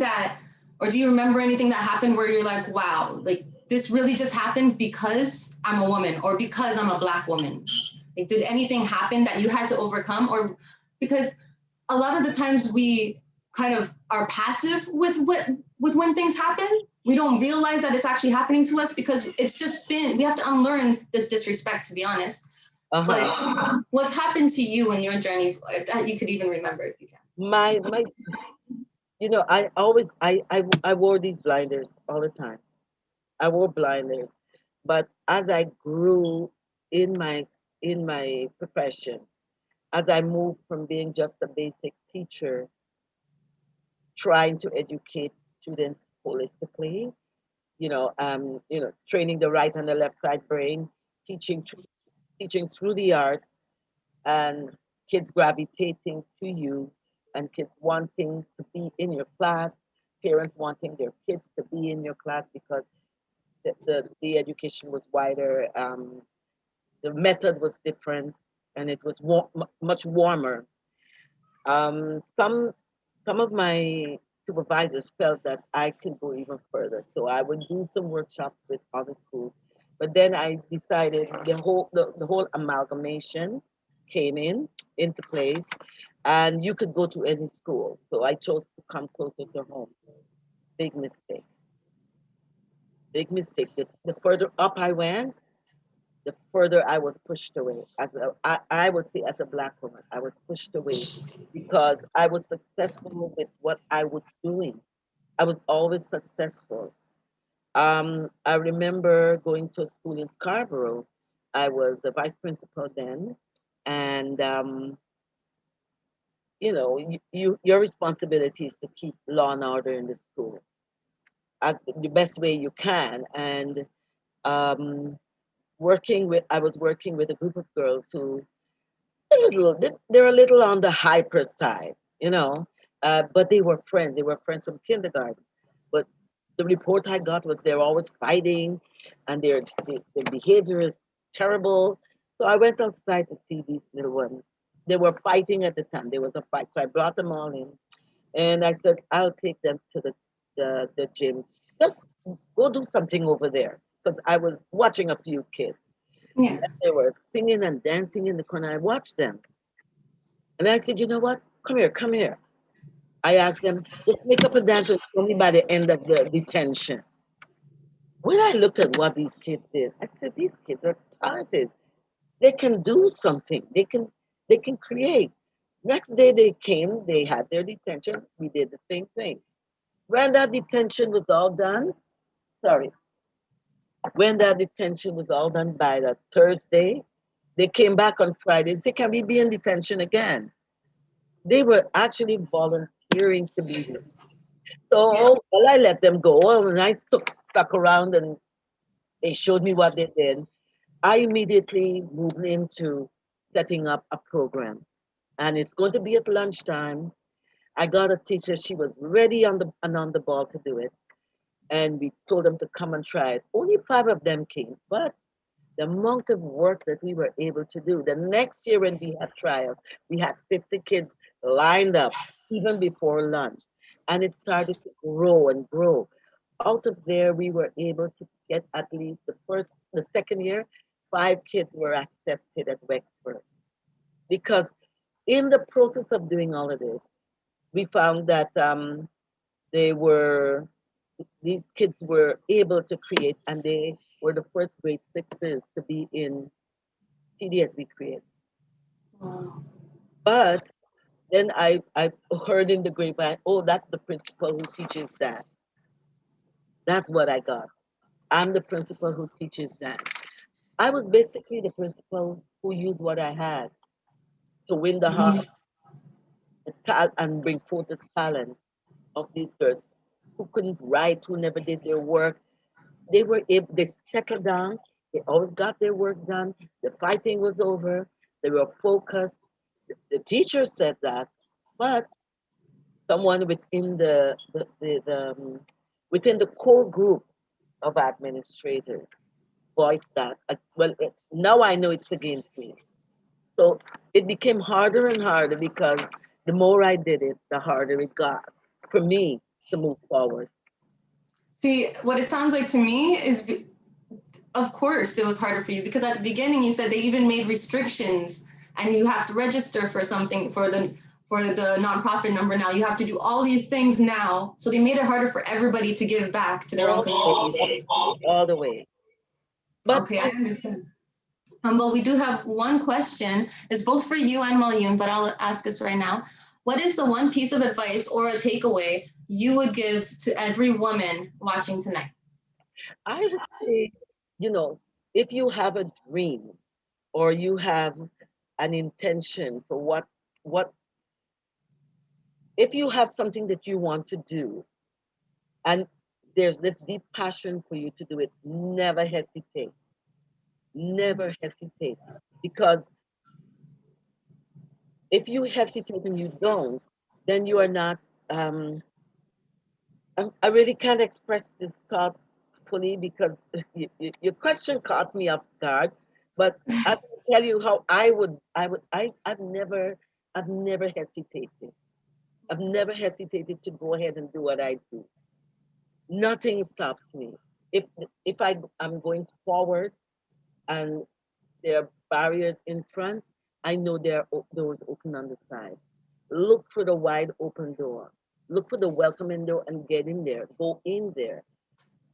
or do you remember anything that happened where you're like, wow, like this really just happened because I'm a woman or because I'm a Black woman? Like, did anything happen that you had to overcome? Or because a lot of the times we kind of are passive with when things happen. We don't realize that it's actually happening to us because we have to unlearn this disrespect, to be honest. But Uh-huh. what's happened to you in your journey that you could even remember if you can? My I always I wore these blinders all the time. I wore blinders. But as I grew in my profession, as I moved from being just a basic teacher, trying to educate students holistically, training the right and the left side brain, teaching teaching through the arts, and kids gravitating to you, and kids wanting to be in your class, parents wanting their kids to be in your class because the education was wider, the method was different, and it was much warmer. Some of my supervisors felt that I could go even further, so I would do some workshops with other schools. But then I decided the whole amalgamation came into place, and you could go to any school. So I chose to come closer to home. Big mistake. Big mistake. The further up I went, the further I was pushed away. I would say, as a Black woman, I was pushed away because I was successful with what I was doing. I was always successful. I remember going to a school in Scarborough. I was a vice principal then, and your responsibility is to keep law and order in the school as the best way you can. And um, I was working with a group of girls who they're a little on the hyper side, but they were friends. They were friends from kindergarten. But the report I got was they're always fighting, and their behavior is terrible. So I went outside to see these little ones. They were fighting at the time. There was a fight, so I brought them all in, and I said, I'll take them to the gym. Just go do something over there, because I was watching a few kids. Yeah. They were singing and dancing in the corner. I watched them. And I said, you know what? Come here, come here. I asked them, just make up a dance and show me by the end of the detention. When I looked at what these kids did, I said, these kids are talented. They can do something. They can create. Next day they came, they had their detention. We did the same thing. When that detention was all done, sorry, when that detention was all done by the Thursday, they came back on Friday and said, can we be in detention again? They were actually volunteering to be there. Yeah. So well, I let them go, and I stuck around, and they showed me what they did. I immediately moved into setting up a program, and it's going to be at lunchtime. I got a teacher; she was ready on the ball to do it, and we told them to come and try it. Only 5 of them came, but the amount of work that we were able to do. The next year when we had trials, we had 50 kids lined up even before lunch. And it started to grow and grow. Out of there, we were able to get at least the second year, 5 kids were accepted at Wexford. Because in the process of doing all of this, we found that they were these kids were able to create, and they were the first grade sixes to be in TDS Create. Wow. But then I heard in the grapevine, oh, that's the principal who teaches that. That's what I got. I'm the principal who teaches that. I was basically the principal who used what I had to win the heart and bring forth the talent of these girls who couldn't write, who never did their work. They settled down, they always got their work done, the fighting was over, they were focused. The teacher said that, but someone within the core group of administrators voiced that. Now I know it's against me. So it became harder and harder because the more I did it, the harder it got for me to move forward. See, what it sounds like to me is, of course, it was harder for you because at the beginning you said they even made restrictions and you have to register for something for the nonprofit number now. You have to do all these things now. So they made it harder for everybody to give back to their own communities. All the way. But Okay, I understand. Well, we do have one question. It's both for you and Malyun, but I'll ask us right now. What is the one piece of advice or a takeaway you would give to every woman watching tonight? I would say, you know, if you have a dream or you have an intention for what if you have something that you want to do, and there's this deep passion for you to do it, never hesitate. Never hesitate. Because if you hesitate and you don't, then you are not. Um, I really can't express this thought fully because your question caught me off guard. But I will tell you how I've never hesitated. I've never hesitated to go ahead and do what I do. Nothing stops me. If I'm going forward and there are barriers in front, I know there are doors open on the side. Look for the wide open door. Look for the welcoming door and get in there. Go in there.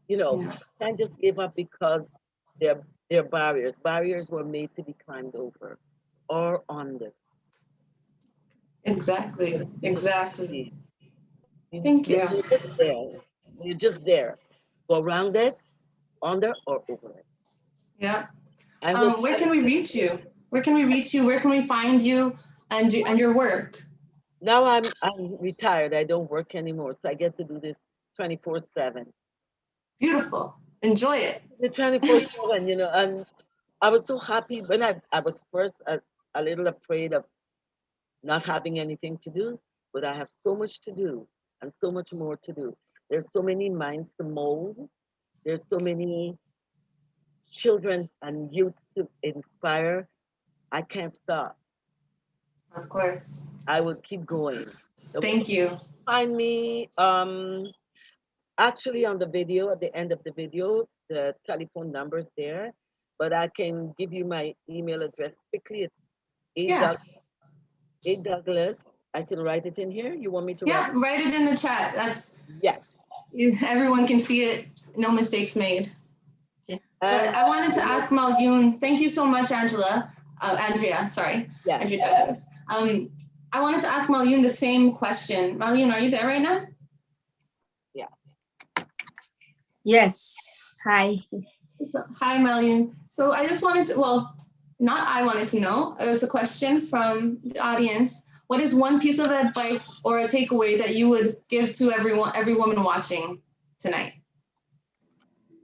You know, Yeah. can't just give up because there are barriers. Barriers were made to be climbed over or under. Exactly. Exactly. You, Thank you. you're just there. You're just there. Go around it, under or over it. Yeah. I hope Where can we reach you? Where can we reach you? Where can we find you and your work? now I'm retired. I don't work anymore, so I get to do this 24/7. Beautiful. Enjoy it. The 24/7, you know, and I was so happy when I was first a little afraid of not having anything to do, but I have so much to do and so much more to do. There's so many minds to mold. There's so many children and youth to inspire. I can't stop. Of course. I will keep going. So Thank you. find me actually on the video, at the end of the video, the telephone number's there, but I can give you my email address quickly. It's Yeah. A Douglas. I can write it in here. You want me to Yeah. write it? Write it in the chat. That's Yes. everyone can see it. No mistakes made. Yeah. But I wanted to ask Malyoun. Thank you so much, Angela. Andrea. Sorry. Yeah. Andrea Douglas. I wanted to ask Malyoun the same question. Malyoun, are you there right now? Yes. Hi. So, hi, Malyoun. So I just wanted to, well, not I wanted to know, it's a question from the audience. What is one piece of advice or a takeaway that you would give to every woman watching tonight?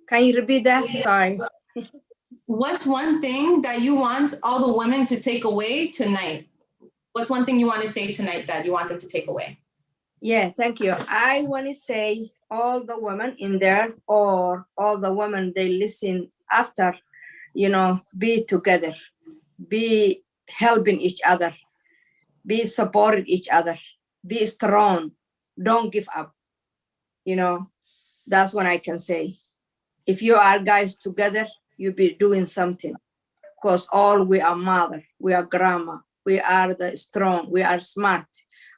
Can you repeat that? Sorry. What's one thing that you want all the women to take away tonight? What's one thing you want to say tonight that you want them to take away? Yeah, thank you. I want to say all the women in there or all the women they listen after, be together, be helping each other, be supporting each other, be strong, don't give up. That's what I can say. If you are guys together, you'll be doing something because all we are mother, we are grandma, we are the strong, we are smart.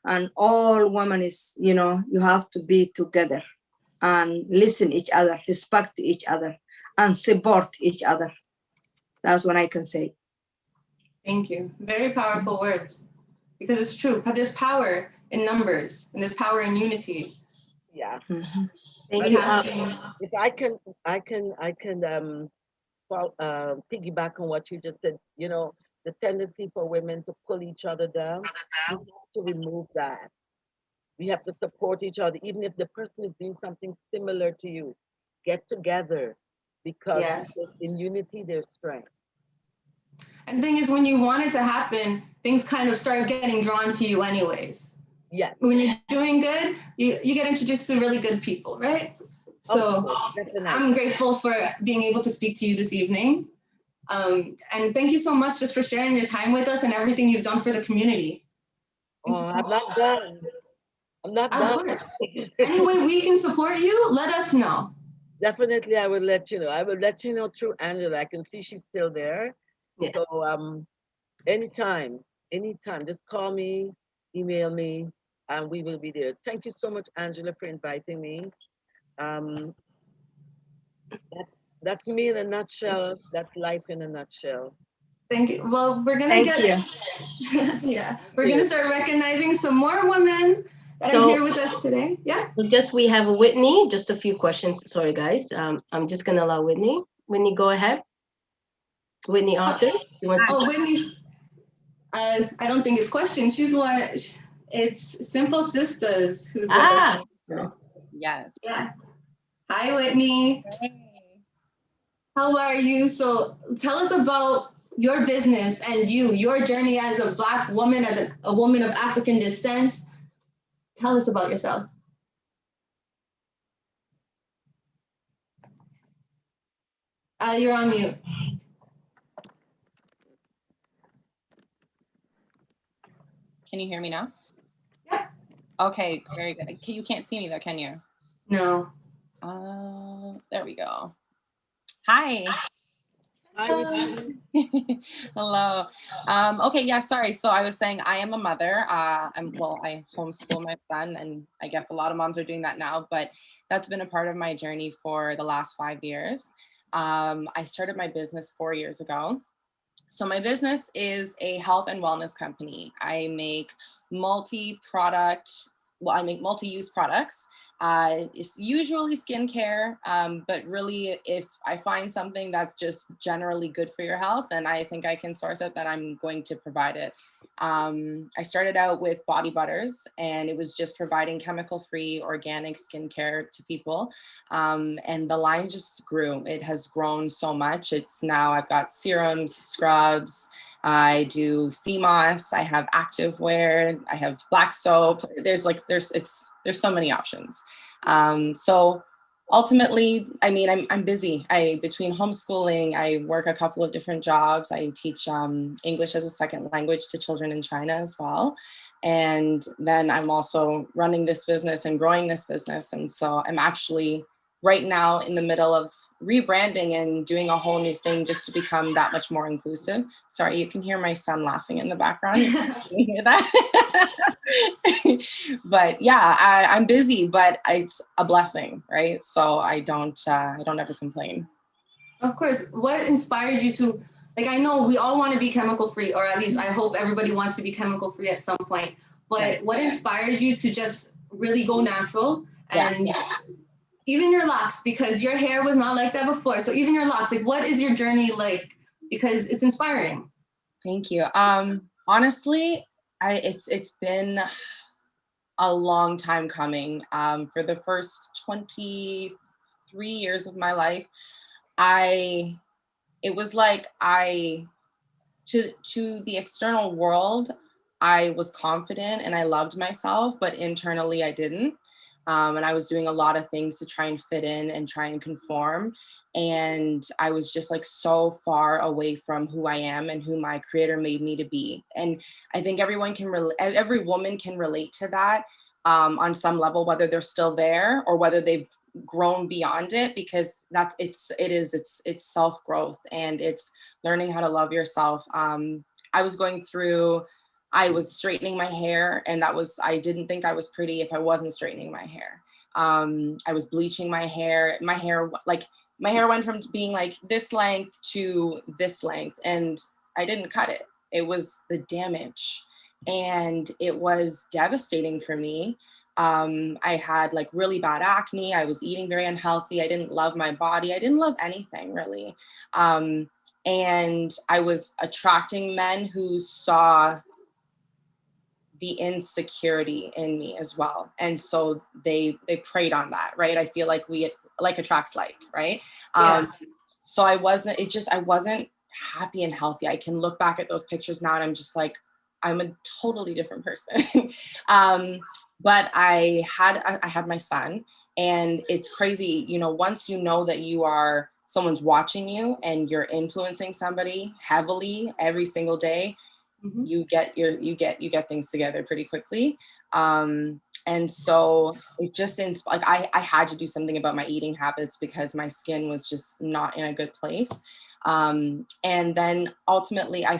And all women is, you have to be together and listen each other, respect each other, and support each other. That's what I can say. Thank you. Very powerful words. Because it's true. There's power in numbers and there's power in unity. Yeah. Mm-hmm. Thank We you. have to. If I can piggyback on what you just said. You know, the tendency for women to pull each other down. We have to remove that. We have to support each other, even if the person is doing something similar to you. Get together, because Yes. in unity there's strength. And the thing is, when you want it to happen, things kind of start getting drawn to you anyways. Yes. When you're doing good, you get introduced to really good people, right? So I'm grateful for being able to speak to you this evening. And thank you so much just for sharing your time with us and everything you've done for the community. I'm not done. I'm not Of done. course. Any way we can support you, let us know. Definitely, I will let you know. I will let you know through Angela. I can see she's still there. Yeah. So anytime, just call me, email me, and we will be there. Thank you so much, Angela, for inviting me. That's me in a nutshell. That's life in a nutshell. Thank you. Well, we're gonna we're gonna start recognizing some more women that are here with us today. Yeah. We have Whitney. Just a few questions. Sorry, guys. I'm just gonna allow Whitney. Whitney, go ahead. Whitney Arthur. Whitney. I don't think it's questions. It's Simple Sisters who's with us. Yes. Yeah. Hi, Whitney. Hey. How are you? So tell us about your business and your journey as a Black woman, as a woman of African descent. Tell us about yourself. You're on mute. Can you hear me now? Yeah. Okay, very good. You can't see me though, can you? No. There we go. Hi. Hello. Okay, yeah, sorry. So I was saying I am a mother. I homeschool my son, and I guess a lot of moms are doing that now, but that's been a part of my journey for the last 5 years. I started my business 4 years ago. So my business is a health and wellness company. I make multi-use products. It's usually skincare, but really if I find something that's just generally good for your health and I think I can source it, then I'm going to provide it. I started out with body butters, and it was just providing chemical-free organic skincare to people. And the line just grew. It has grown so much. It's now I've got serums, scrubs, I do sea moss, I have active wear, I have black soap. There's so many options. So ultimately, I mean, I'm busy. Between homeschooling, I work a couple of different jobs. I teach English as a second language to children in China as well. And then I'm also running this business and growing this business. And so I'm actually right now in the middle of rebranding and doing a whole new thing just to become that much more inclusive. Sorry, you can hear my son laughing in the background. Can you hear that? But yeah, I'm busy, but it's a blessing, right? So I don't ever complain. Of course. What inspired you to, like, I know we all want to be chemical free, or at least I hope everybody wants to be chemical free at some point, but what inspired you to just really go natural and even your locks, because your hair was not like that before. So even your locks, like, what is your journey like? Because it's inspiring. Thank you. Honestly, it's been a long time coming. For the first 23 years of my life, it was like to the external world, I was confident and I loved myself, but internally I didn't. And I was doing a lot of things to try and fit in and try and conform. And I was just like so far away from who I am and who my creator made me to be. And I think every woman can relate to that on some level, whether they're still there or whether they've grown beyond it, because it's self-growth and it's learning how to love yourself. I was straightening my hair, and I didn't think I was pretty if I wasn't straightening my hair. I was bleaching my hair. My hair went from being like this length to this length, and I didn't cut it. It was the damage, and it was devastating for me. I had like really bad acne. I was eating very unhealthy. I didn't love my body. I didn't love anything really. And I was attracting men who saw the insecurity in me as well. And so they preyed on that, right? I feel like like attracts like, right? So I wasn't happy and healthy. I can look back at those pictures now and I'm just like, I'm a totally different person. But I had my son, and it's crazy, once you know that someone's watching you and you're influencing somebody heavily every single day, you get things together pretty quickly. And so it just I had to do something about my eating habits because my skin was just not in a good place. And then ultimately I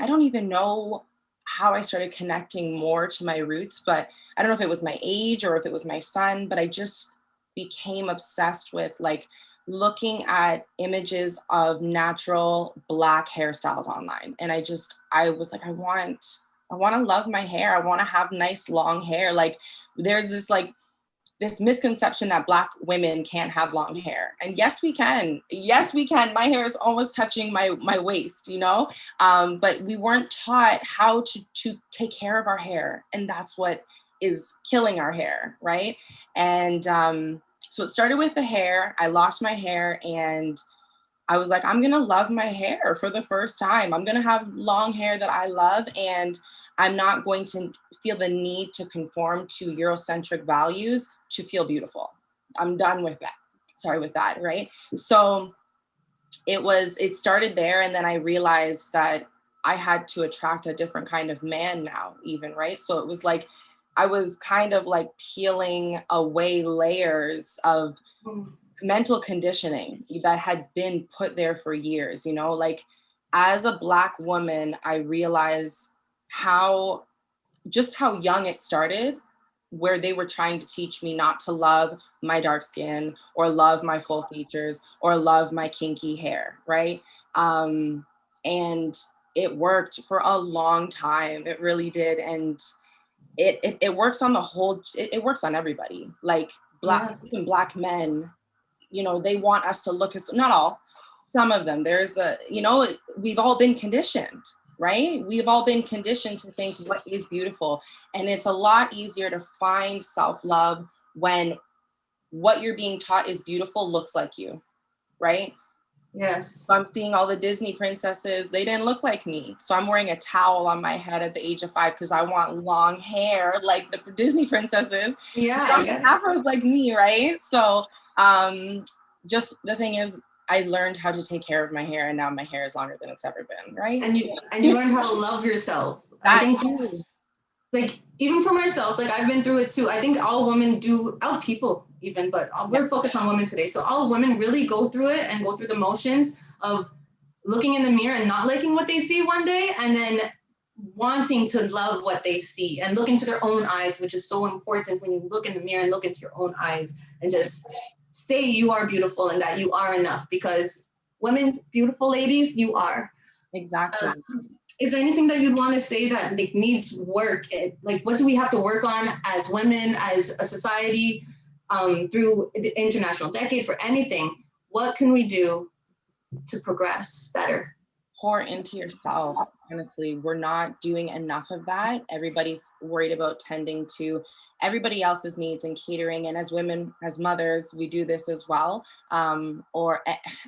don't even know how I started connecting more to my roots, but I don't know if it was my age or if it was my son, but I just became obsessed with like looking at images of natural Black hairstyles online. And I was like, I want to love my hair. I want to have nice long hair. Like there's this misconception that Black women can't have long hair. And yes, we can. Yes, we can. My hair is almost touching my waist, but we weren't taught how to take care of our hair. And that's what is killing our hair, right? And so it started with the hair. I locked my hair and I was like, I'm gonna love my hair for the first time. I'm gonna have long hair that I love, and I'm not going to feel the need to conform to Eurocentric values to feel beautiful. I'm done with that. Sorry, with that, right? So it started there, and then I realized that I had to attract a different kind of man now, even, right? So it was like I was kind of like peeling away layers of mental conditioning that had been put there for years, you know, like as a Black woman, I realized how young it started, where they were trying to teach me not to love my dark skin or love my full features or love my kinky hair, right? And it worked for a long time. It really did. And it works on the whole, it works on everybody. Like even Black men, you know, they want us to look as, not all, some of them, there's a, you know, we've all been conditioned, right? We've all been conditioned to think what is beautiful. And it's a lot easier to find self-love when what you're being taught is beautiful looks like you, right? Yes. So I'm seeing all the Disney princesses, they didn't look like me. So I'm wearing a towel on my head at the age of 5 because I want long hair like the Disney princesses. Yeah. Afros like me, right? So just the thing is, I learned how to take care of my hair, and now my hair is longer than it's ever been, right? And you learned how to love yourself. I think like even for myself, like I've been through it too. I think all women do, all people even, but we're focused on women today. So all women really go through it and go through the motions of looking in the mirror and not liking what they see one day, and then wanting to love what they see and look into their own eyes, which is so important when you look in the mirror and look into your own eyes and just say you are beautiful and that you are enough, because women, beautiful ladies, you are. Exactly. Is there anything that you'd want to say that like needs work? Like, what do we have to work on as women, as a society, through the International Decade, for anything? What can we do to progress better? Pour into yourself. Honestly, we're not doing enough of that. Everybody's worried about tending to everybody else's needs and catering. And as women, as mothers, we do this as well. I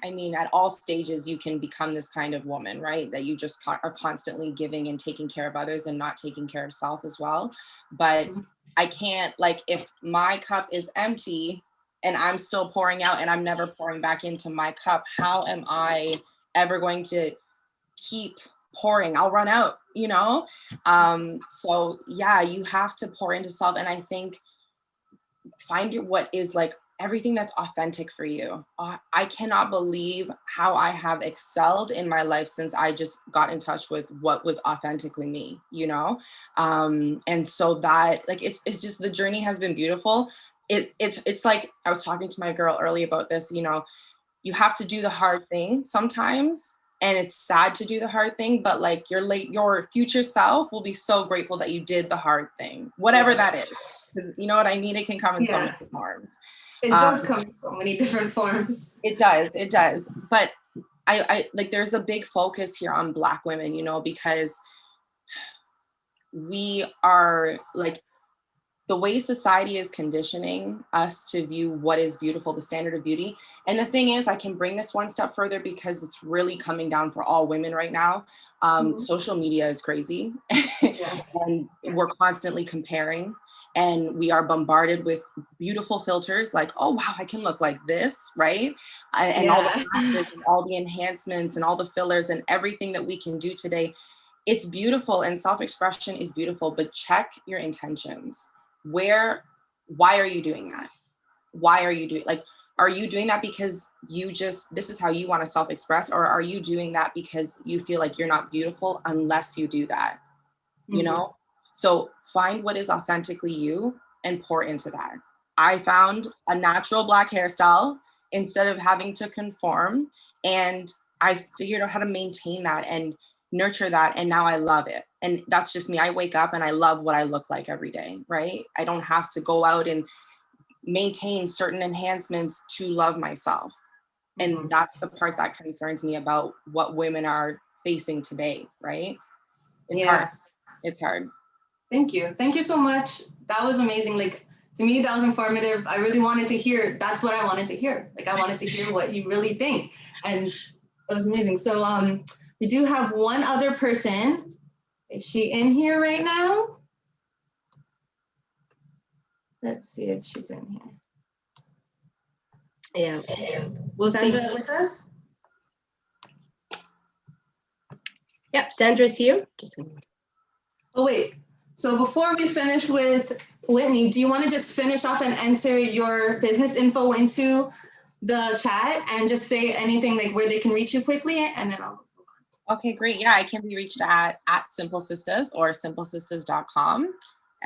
mean, at all stages, you can become this kind of woman, right? That you just are constantly giving and taking care of others and not taking care of self as well. But I can't, like, if my cup is empty and I'm still pouring out and I'm never pouring back into my cup, how am I ever going to keep pouring? I'll run out, you know? So yeah, you have to pour into self. And I think find what is like everything that's authentic for you. I cannot believe how I have excelled in my life since I just got in touch with what was authentically me, you know? And so that, like, it's just, the journey has been beautiful. It's like, I was talking to my girl early about this, you know, you have to do the hard thing sometimes. And it's sad to do the hard thing, but like your future self will be so grateful that you did the hard thing, whatever that is. Because you know what I mean? It can come in so many forms. It does come in so many different forms. It does. But I like, there's a big focus here on Black women, you know, because we are like, the way society is conditioning us to view what is beautiful, the standard of beauty. And the thing is, I can bring this one step further because it's really coming down for all women right now. Social media is crazy. And we're constantly comparing, and we are bombarded with beautiful filters like, oh, wow, I can look like this, right? And all the classes and all the enhancements and all the fillers and everything that we can do today. It's beautiful, and self-expression is beautiful, but check your intentions. Why are you doing that? Why are you doing, like, are you doing that because this is how you want to self-express, or are you doing that because you feel like you're not beautiful unless you do that? You know? So find what is authentically you and pour into that. I found a natural Black hairstyle instead of having to conform, and I figured out how to maintain that and nurture that, and now I love it. And that's just me. I wake up and I love what I look like every day, right? I don't have to go out and maintain certain enhancements to love myself. And that's the part that concerns me about what women are facing today, right? It's hard. It's hard. Thank you. Thank you so much. That was amazing. Like, to me, that was informative. I really wanted to hear, that's what I wanted to hear. Like, I wanted to hear what you really think. And it was amazing. So we do have one other person. Is she in here right now? Let's see if she's in here. Yeah. We'll Sandra see. with us? Yep, Sandra's here. Just Oh, wait. So before we finish with Whitney, do you want to just finish off and enter your business info into the chat and just say anything like where they can reach you quickly, and then I'll. Okay, great. Yeah, I can be reached at Simple Sisters or simplesistas.com.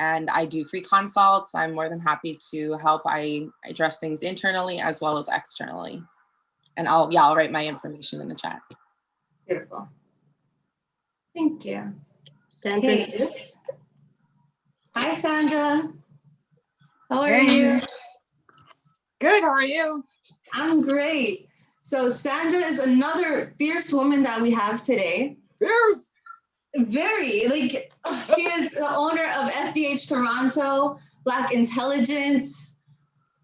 And I do free consults. I'm more than happy to help. I address things internally as well as externally. And I'll write my information in the chat. Beautiful. Thank you. Sandra's here. Hi, Sandra. How are you? Good, how are you? I'm great. So Sandra is another fierce woman that we have today. Fierce. Very, like, she is the owner of SDH Toronto, Black Intelligence.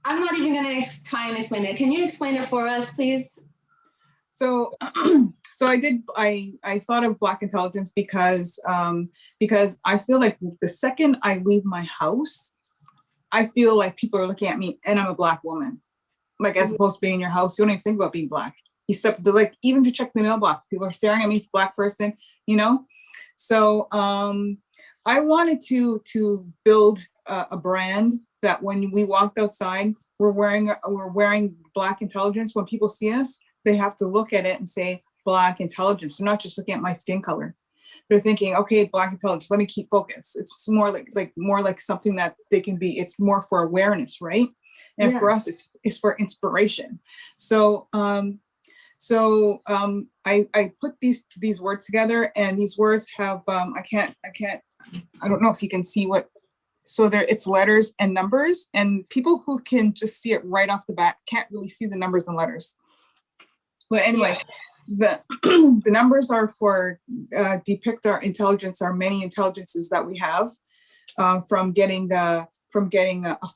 I'm not even gonna try and explain it. Can you explain it for us, please? So, I thought of Black Intelligence because I feel like the second I leave my house, I feel like people are looking at me and I'm a Black woman. Like, as opposed to being in your house, you don't even think about being Black. You step, like, even to check the mailbox, people are staring at me, it's a Black person, you know? So I wanted to build a brand that when we walked outside, we're wearing Black Intelligence. When people see us, they have to look at it and say Black Intelligence. They're not just looking at my skin color. They're thinking, okay, Black Intelligence, let me keep focus. It's more like something that they can be, it's more for awareness, right? And for us, it's for inspiration. So I put these words together, and these words have I don't know if you can see what, so it's letters and numbers, and people who can just see it right off the bat can't really see the numbers and letters. But anyway, the numbers are for depict our intelligence, our many intelligences that we have, from getting a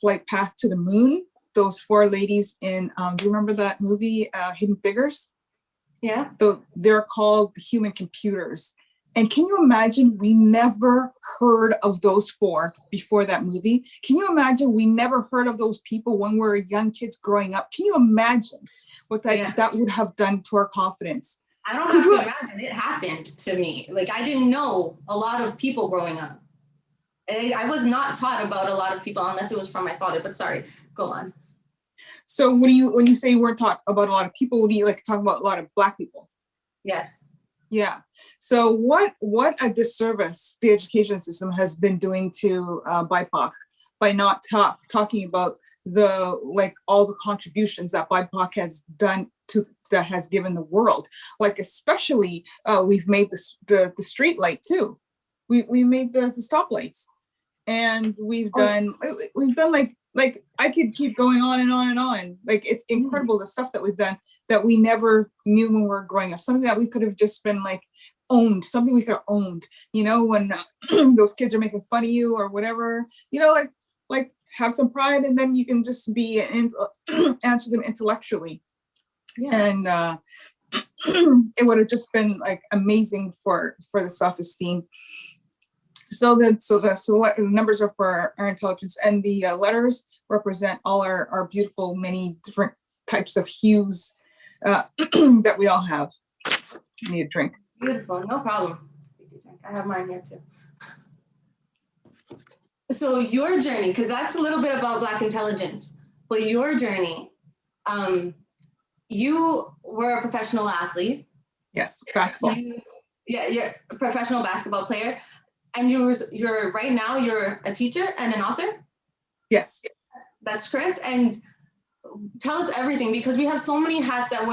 flight path to the moon. Those 4 ladies in, do you remember that movie, Hidden Figures? Yeah. So they're called human computers. And can you imagine, we never heard of those 4 before that movie? Can you imagine, we never heard of those people when we were young kids growing up? Can you imagine what that would have done to our confidence? I don't have to imagine, it happened to me. Like, I didn't know a lot of people growing up. I was not taught about a lot of people unless it was from my father, but sorry, go on. So when you say you weren't taught about a lot of people, what do you like talk about a lot of Black people? Yes. Yeah. So what a disservice the education system has been doing to BIPOC by not talking about all the contributions that BIPOC has done that has given the world. Like, especially we've made the street light too. We made the stoplights, and we've done like I could keep going on and on and on. Like, it's incredible the stuff that we've done that we never knew when we were growing up. Something that we could have just been like owned, something we could have owned, you know, when those kids are making fun of you or whatever, you know, like have some pride, and then you can just be answer them intellectually. Yeah. And it would have just been like amazing for the self-esteem. So the numbers are for our intelligence, and the letters represent all our beautiful, many different types of hues that we all have. I need a drink. Beautiful, no problem. I have mine here too. So your journey, because that's a little bit about Black Intelligence, but your journey, you were a professional athlete. Yes, basketball. You're a professional basketball player. And you're right now, you're a teacher and an author? Yes. That's correct. And tell us everything, because we have so many hats that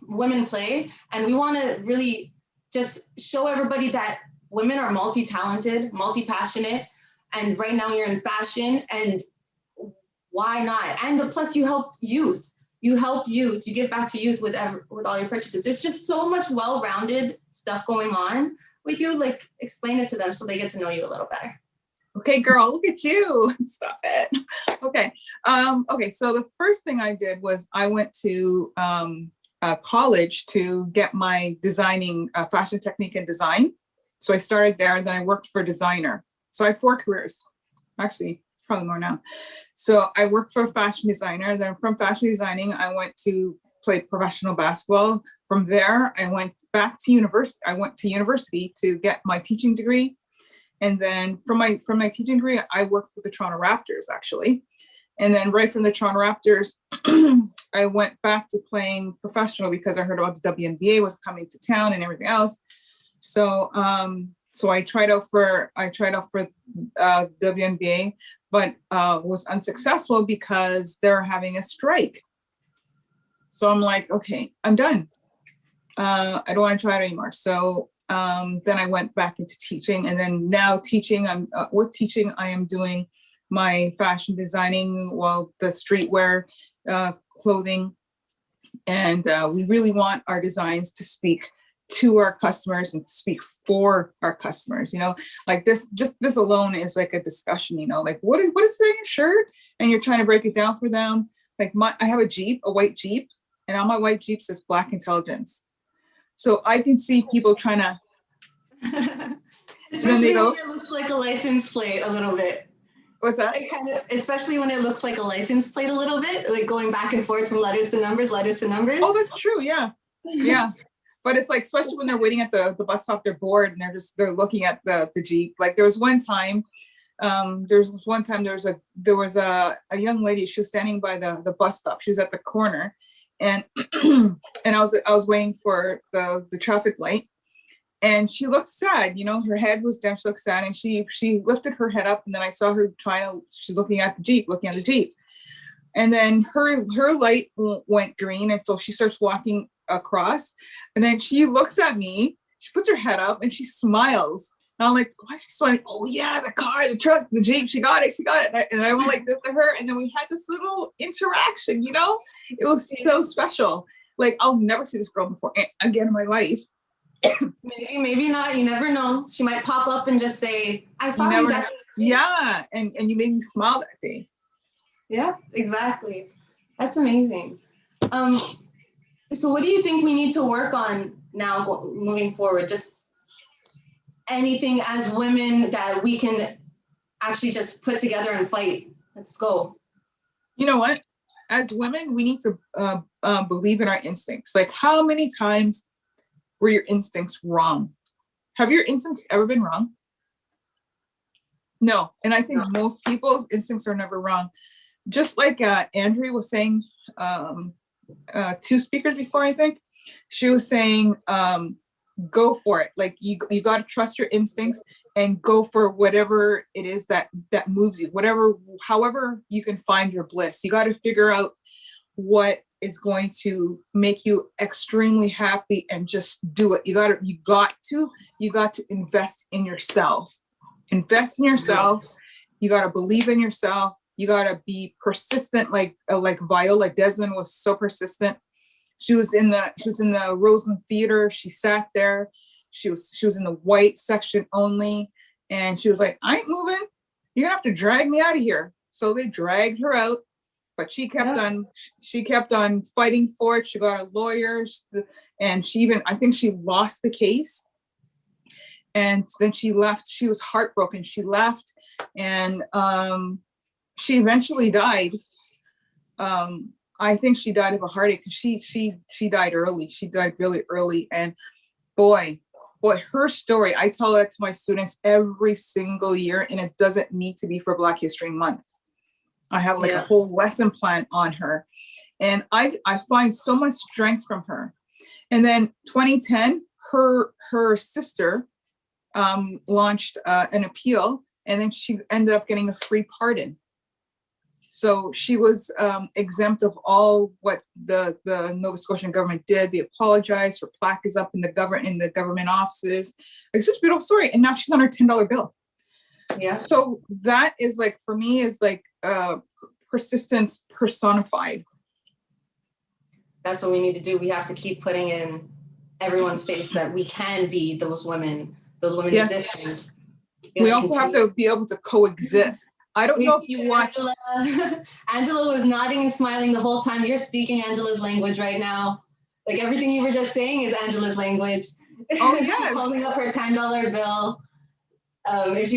women play, and we want to really just show everybody that women are multi-talented, multi-passionate, and right now you're in fashion, and why not? And plus you help youth. You give back to youth with all your purchases. There's just so much well-rounded stuff going on with you. Like, explain it to them so they get to know you a little better. Okay, girl, look at you. Stop it. Okay. Okay. So the first thing I did was I went to college to get my designing fashion technique and design. So I started there, and then I worked for a designer. So I had 4 careers. Actually, it's probably more now. So I worked for a fashion designer. Then from fashion designing, I went to play professional basketball. From there, I went back to university. I went to university to get my teaching degree. And then from my teaching degree, I worked with the Toronto Raptors, actually. And then right from the Toronto Raptors, I went back to playing professional because I heard about the WNBA was coming to town and everything else. So so I tried out for WNBA, but was unsuccessful because they're having a strike. So I'm like, okay, I'm done. I don't want to try it anymore. So then I went back into teaching, and then now teaching, with teaching, I am doing my fashion designing, well, the streetwear clothing. And we really want our designs to speak to our customers and to speak for our customers, like this alone is like a discussion, like what is it in your shirt? And you're trying to break it down for them. Like I have a white Jeep, and on my white Jeep says Black Intelligence. So I can see people trying to, especially when it looks like a license plate a little bit. What's that? Especially when it looks like a license plate a little bit, like going back and forth from letters to numbers. Oh, that's true. Yeah. Yeah. But it's like, especially when they're waiting at the bus stop, they're bored and they're looking at the Jeep. Like there was one time, there was a young lady, she was standing by the bus stop. She was at the corner, and and I was waiting for the traffic light, and she looked sad, her head was down, she looked sad, and she lifted her head up, and then I saw her she's looking at the Jeep. And then her light went green, and so she starts walking across, and then she looks at me, she puts her head up, and she smiles. And I'm like, why is she smiling? Oh yeah, the car, the truck, the Jeep, she got it. And I went like this to her, and then we had this little interaction, It was so special. Like, I'll never see this girl before again in my life. Maybe not. You never know. She might pop up and just say, I saw you that day. Yeah, and you made me smile that day. Yeah, exactly. That's amazing. So what do you think we need to work on now moving forward? Just anything as women that we can actually just put together and fight. Let's go. You know what? As women, we need to believe in our instincts. Like, how many times were your instincts wrong? Have your instincts ever been wrong? No. And I think most people's instincts are never wrong. Just like Andrea was saying, 2 speakers before, I think, she was saying, go for it. Like you got to trust your instincts and go for whatever it is that moves you, however you can find your bliss. You got to figure out what is going to make you extremely happy and just do it. You got to invest in yourself. Invest in yourself. You got to believe in yourself. You got to be persistent, like Viola Desmond was so persistent. She was in the Roseland Theater. She sat there. She was in the white section only. And she was like, I ain't moving. You're gonna have to drag me out of here. So they dragged her out, but she kept on fighting for it. She got a lawyer, and I think she lost the case. And then she left. She was heartbroken. She left, and she eventually died. I think she died of a heartache because she died early. She died really early. And boy, her story, I tell that to my students every single year, and it doesn't need to be for Black History Month. I have a whole lesson plan on her. And I find so much strength from her. And then 2010, her sister launched an appeal, and then she ended up getting a free pardon. So she was exempt of all what the Nova Scotian government did. They apologized. Her plaque is up in the government offices. It's such a beautiful story. And now she's on her $10 bill. Yeah. So that is like, for me, is like persistence personified. That's what we need to do. We have to keep putting in everyone's face that we can be those women yes. existing. We also have to be able to coexist. I don't know if you watch. Angela was nodding and smiling the whole time. You're speaking Angela's language right now. Like everything you were just saying is Angela's language. Oh yes. She's holding up her $10 bill. If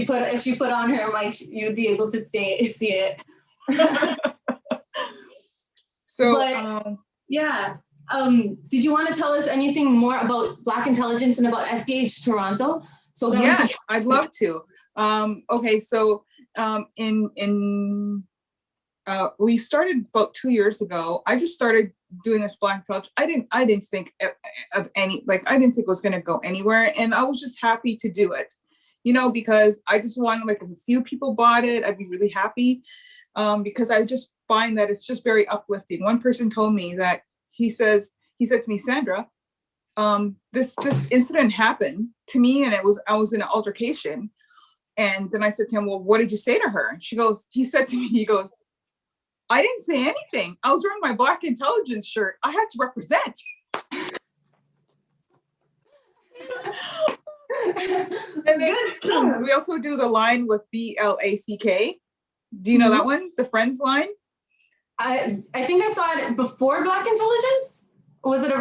she put on her mic, you'd be able to see it. So yeah. Did you want to tell us anything more about Black intelligence and about SDH Toronto? So that yes, I'd love to. Okay, so we started about 2 years ago. I just started doing this Black intelligence. I didn't think of any, like, I didn't think it was going to go anywhere, and I was just happy to do it, you know, because I just wanted, like, if a few people bought it, I'd be really happy, because I just find that it's just very uplifting. One person told me that he said to me, Sandra, this incident happened to me, and I was in an altercation. And then I said to him, well, what did you say to her? And he said to me, I didn't say anything. I was wearing my Black intelligence shirt. I had to represent. And then we also do the line with BLACK. Do you know that one? The Friends line? I think I saw it before Black intelligence. Or was it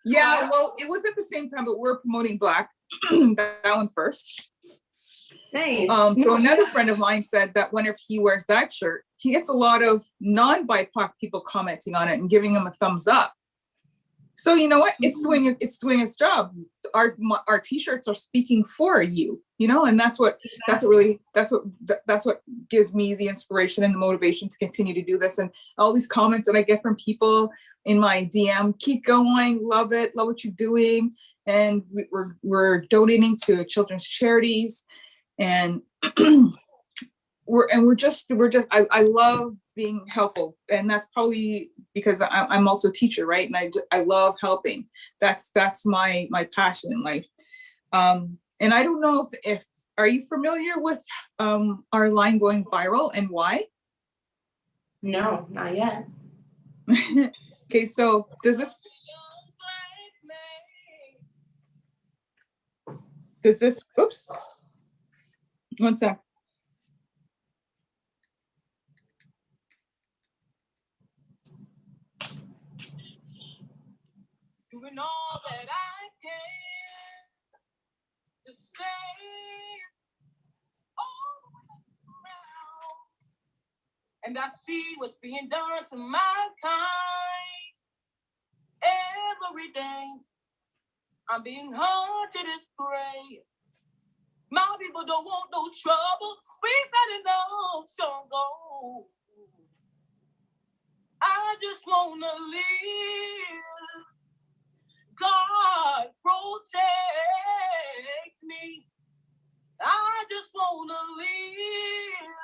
yeah, well, it was at the same time, but we're promoting Black. that one first. Nice. So another friend of mine said that whenever he wears that shirt, he gets a lot of non-BIPOC people commenting on it and giving him a thumbs up. So you know what? It's doing its job. Our t-shirts are speaking for you, you know, and that's what gives me the inspiration and the motivation to continue to do this. And all these comments that I get from people in my DM, keep going, love it, love what you're doing. And we're donating to children's charities. And I love being helpful, and that's probably because I'm also a teacher, right? And I love helping. That's my passion in life. And I don't know if are you familiar with our line going viral and why? No, not yet. Okay, so does this oops. One sec. Doing all that I can to stay all the way around. And I see what's being done to my kind every day. I'm being haunted as prey. My people don't want no trouble. We've got enough struggle. I just wanna live. God protect me. I just wanna live.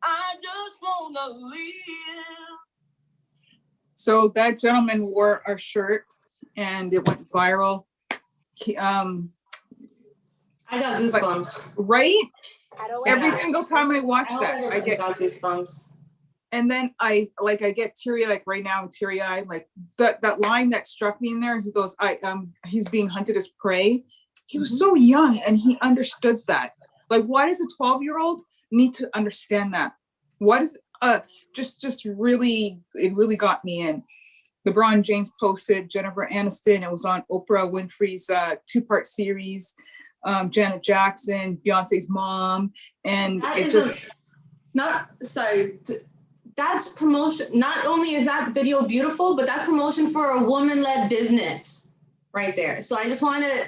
I just wanna live. So that gentleman wore our shirt and it went viral. I got goosebumps. Right? Every single time I watch that, I get goosebumps. And then I get teary, like right now I'm teary-eyed. Like that line that struck me in there, he goes, he's being hunted as prey. He was so young and he understood that. Like, why does a 12-year-old need to understand that? What is just really, it really got me in. LeBron James posted Jennifer Aniston. It was on Oprah Winfrey's 2-part series. Janet Jackson, Beyonce's mom, and that's promotion. Not only is that video beautiful, but that's promotion for a woman-led business right there. So I just want to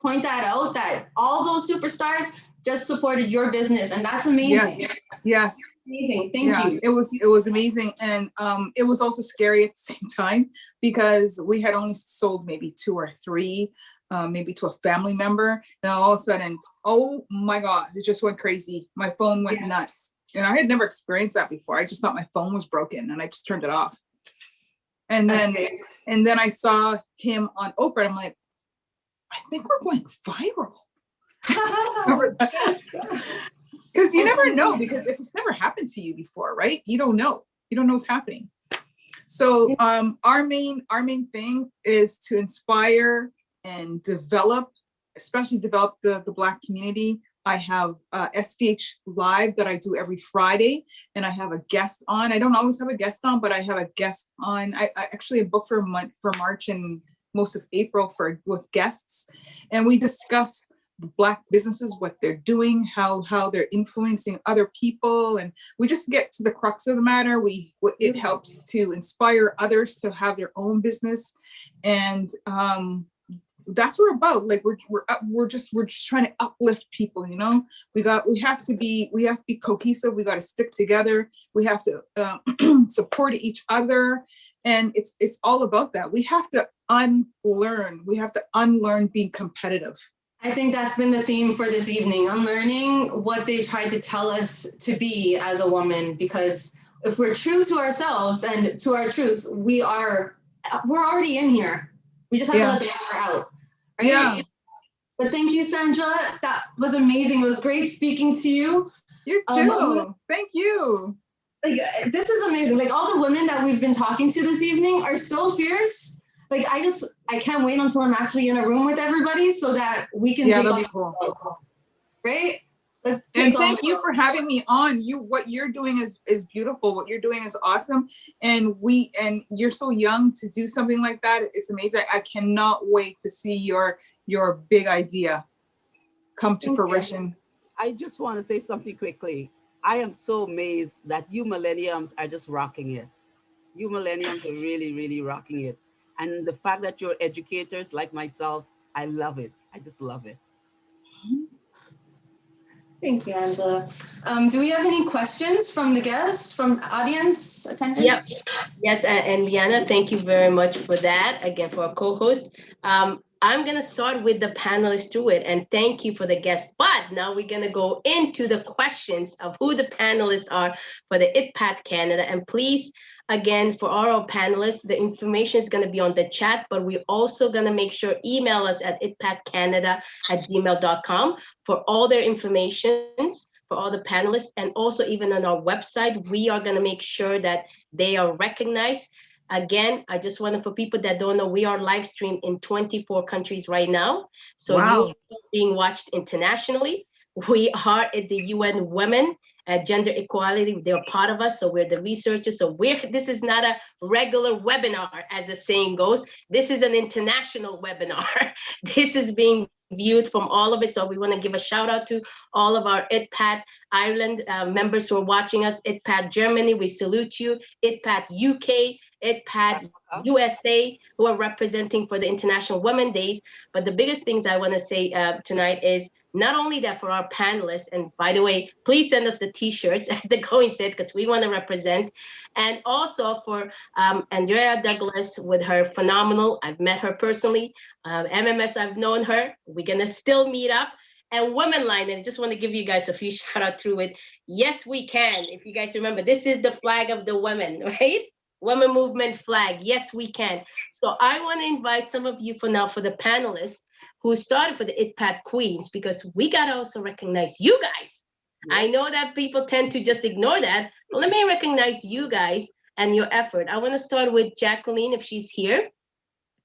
point that out, that all those superstars just supported your business, and that's amazing. Yes. Amazing. Thank you. It was amazing, and it was also scary at the same time because we had only sold maybe 2 or 3. Maybe to a family member, and all of a sudden, oh my God, it just went crazy. My phone went nuts, and I had never experienced that before. I just thought my phone was broken, and I just turned it off. And then I saw him on Oprah, and I'm like, I think we're going viral. Because you never know, because if it's never happened to you before, right? You don't know what's happening. So our main thing is to inspire and especially develop the Black community I have SDH Live that I do every Friday, and I have a guest on. I don't always have a guest on, but I have a guest on. I actually booked for a month, for March and most of April with guests, and we discuss Black businesses, what they're doing, how they're influencing other people, and we just get to the crux of the matter. It helps to inspire others to have their own business, and that's what we're about. Like we're just trying to uplift people. You know, we have to be cohesive. We got to stick together. We have to support each other, and it's all about that. We have to unlearn. We have to unlearn being competitive. I think that's been the theme for this evening, unlearning what they tried to tell us to be as a woman, because if we're true to ourselves and to our truths, we're already in here. We just have to let the power out. Right? Yeah. But thank you, Sandra. That was amazing. It was great speaking to you. You too. Thank you. Like, this is amazing. Like, all the women that we've been talking to this evening are so fierce. Like, I can't wait until I'm actually in a room with everybody so that we can take that'd be cool. Right? And thank you for having me on. What you're doing is beautiful. What you're doing is awesome. And you're so young to do something like that. It's amazing. I cannot wait to see your big idea come to fruition. I just want to say something quickly. I am so amazed that you millenniums are just rocking it. You millenniums are really, really rocking it. And the fact that you're educators like myself, I love it. I just love it. Thank you, Angela. Do we have any questions from the guests, from audience attendants? Yes, and Liana, thank you very much for that, again, for our co-host. I'm going to start with the panelists through it, and thank you for the guests. But now we're going to go into the questions of who the panelists are for the ITPAT Canada. And please, again, for our panelists, the information is going to be on the chat, but we're also going to make sure email us at itpatcanada@gmail.com for all their informations for all the panelists. And also even on our website, we are going to make sure that they are recognized. Again, I just wanted, for people that don't know, we are live streamed in 24 countries right now. So you're being watched internationally. We are at the UN Women Gender Equality. They're part of us. So we're the researchers. So this is not a regular webinar, as the saying goes. This is an international webinar. This is being viewed from all of it. So we want to give a shout out to all of our ITPAT Ireland members who are watching us. ITPAT Germany, we salute you. ITPAT UK, ITPAT USA, who are representing for the International Women's Days. But the biggest things I want to say tonight is not only that for our panelists, and by the way, please send us the t-shirts, as the going said, because we want to represent, and also for Andrea Douglas with her phenomenal, I've met her personally, MMS, I've known her, we're going to still meet up, and Women Line, and I just want to give you guys a few shout out through it. Yes, we can. If you guys remember, this is the flag of the women, right? Women movement flag. Yes, we can. So I want to invite some of you for now, for the panelists who started for the ITPAT Queens, because we got to also recognize you guys. Yeah. I know that people tend to just ignore that, but let me recognize you guys and your effort. I want to start with Jacqueline, if she's here,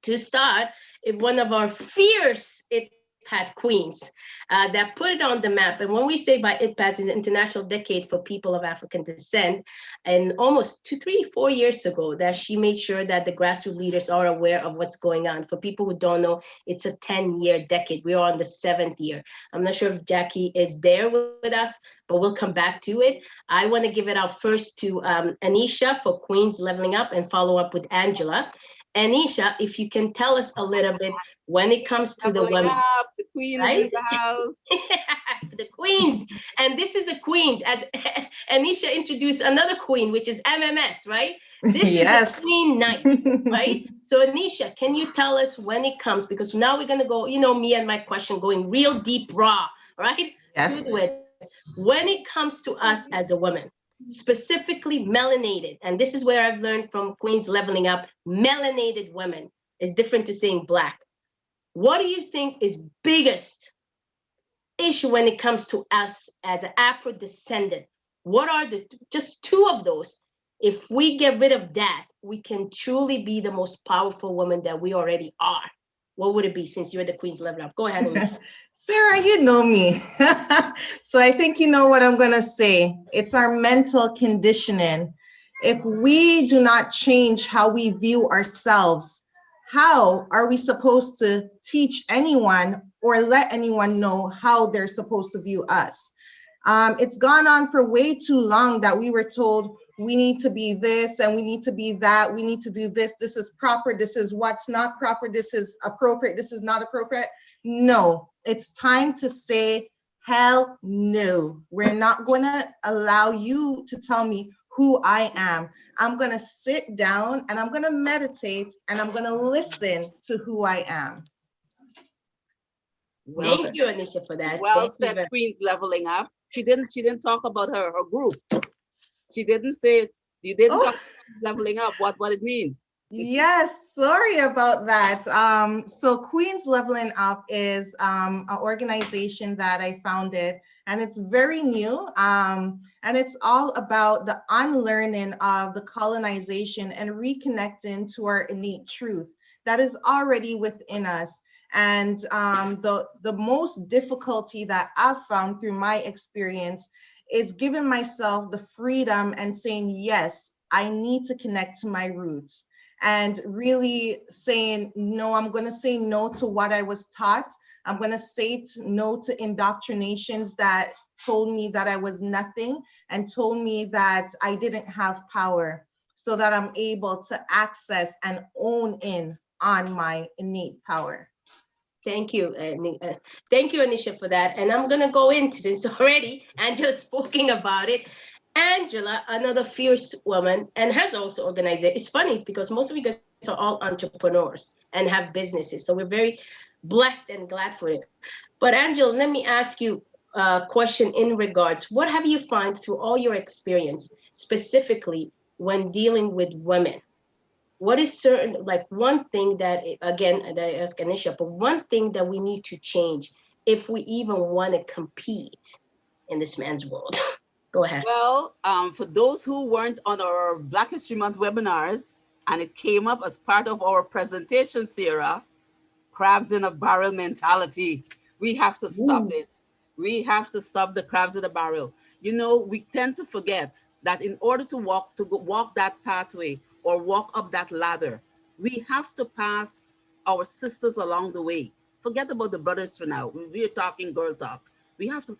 to start one of our fierce ITPAT Queens that put it on the map. And when we say by ITPAT, it's an international decade for people of African descent, and almost 2, 3, 4 years ago, that she made sure that the grassroots leaders are aware of what's going on. For people who don't know, it's a 10-year decade. We're on the 7th year. I'm not sure if Jackie is there with us, but we'll come back to it. I want to give it out first to Anisha for Queens Leveling Up, and follow up with Angela. Anisha, if you can tell us a little bit when it comes to the women. The queen is in the house. The queens. And this is the queens. As Anisha introduced another queen, which is MMS, right? This is the queen night, right? So Anisha, can you tell us when it comes? Because now we're going to go, me and my question going real deep raw, right? Yes. To it. When it comes to us as a woman, specifically melanated, and this is where I've learned from Queens Leveling Up, melanated women is different to saying Black. What do you think is biggest issue when it comes to us as an Afro descendant? What are just 2 of those? If we get rid of that, we can truly be the most powerful woman that we already are. what would it be since you're the Queen's Level Up? Go ahead, Anisha. Sarah, you know me. So I think you know what I'm going to say. It's our mental conditioning. If we do not change how we view ourselves, how are we supposed to teach anyone or let anyone know how they're supposed to view us? It's gone on for way too long that we were told we need to be this and we need to be that. We need to do this. This is proper. This is what's not proper. This is appropriate. This is not appropriate. No, it's time to say, hell no. We're not going to allow you to tell me who I am. I'm going to sit down and I'm going to meditate and I'm going to listen to who I am. Well, Thank you, Anisha, for that. well Thank you said, very- Queen's Leveling Up. She didn't talk about her group. She didn't say, you didn't talk about leveling up, what it means. Yes, sorry about that. So Queens Leveling Up is an organization that I founded, and it's very new. And it's all about the unlearning of the colonization and reconnecting to our innate truth that is already within us. And the most difficulty that I've found through my experience is giving myself the freedom and saying, yes, I need to connect to my roots. And really saying, no, I'm going to say no to what I was taught. I'm going to say no to indoctrinations that told me that I was nothing and told me that I didn't have power, so that I'm able to access and own in on my innate power. Thank you. Thank you, Anisha, for that. And I'm going to go into, since already Angela's speaking about it. Angela, another fierce woman, and has also organized it. It's funny because most of you guys are all entrepreneurs and have businesses. So we're very blessed and glad for it. But Angela, let me ask you a question in regards, what have you found through all your experience, specifically when dealing with women? What is certain, like one thing that, again, that I ask Anisha, but one thing that we need to change if we even want to compete in this man's world? Go ahead. Well, for those who weren't on our Black History Month webinars, and it came up as part of our presentation, Sarah, crabs in a barrel mentality. We have to stop it. We have to stop the crabs in a barrel. You know, we tend to forget that in order to walk that pathway or walk up that ladder, we have to pass our sisters along the way. Forget about the brothers for now. We're talking girl talk. We have to.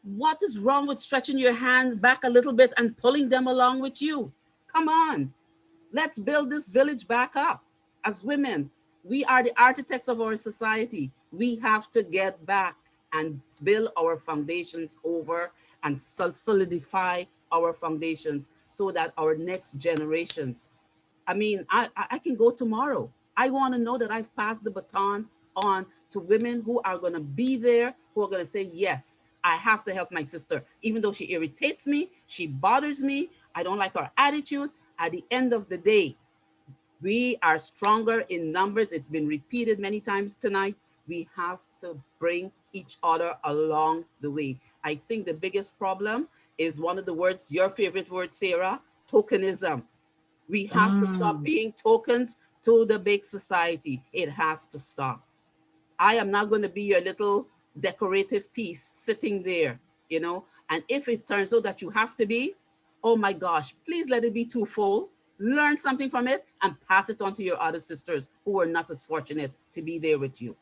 What is wrong with stretching your hand back a little bit and pulling them along with you? Come on. Let's build this village back up. As women, we are the architects of our society. We have to get back and build our foundations over and solidify our foundations so that our next generations, I mean, I can go tomorrow. I want to know that I've passed the baton on to women who are going to be there, who are going to say, yes, I have to help my sister. Even though she irritates me, she bothers me, I don't like her attitude. At the end of the day, we are stronger in numbers. It's been repeated many times tonight. We have to bring each other along the way. I think the biggest problem is one of the words, your favorite word, Sarah, tokenism. We have to stop being tokens to the big society. It has to stop. I am not going to be your little decorative piece sitting there, you know. And if it turns out that you have to be, oh my gosh, please let it be twofold. Learn something from it and pass it on to your other sisters who are not as fortunate to be there with you.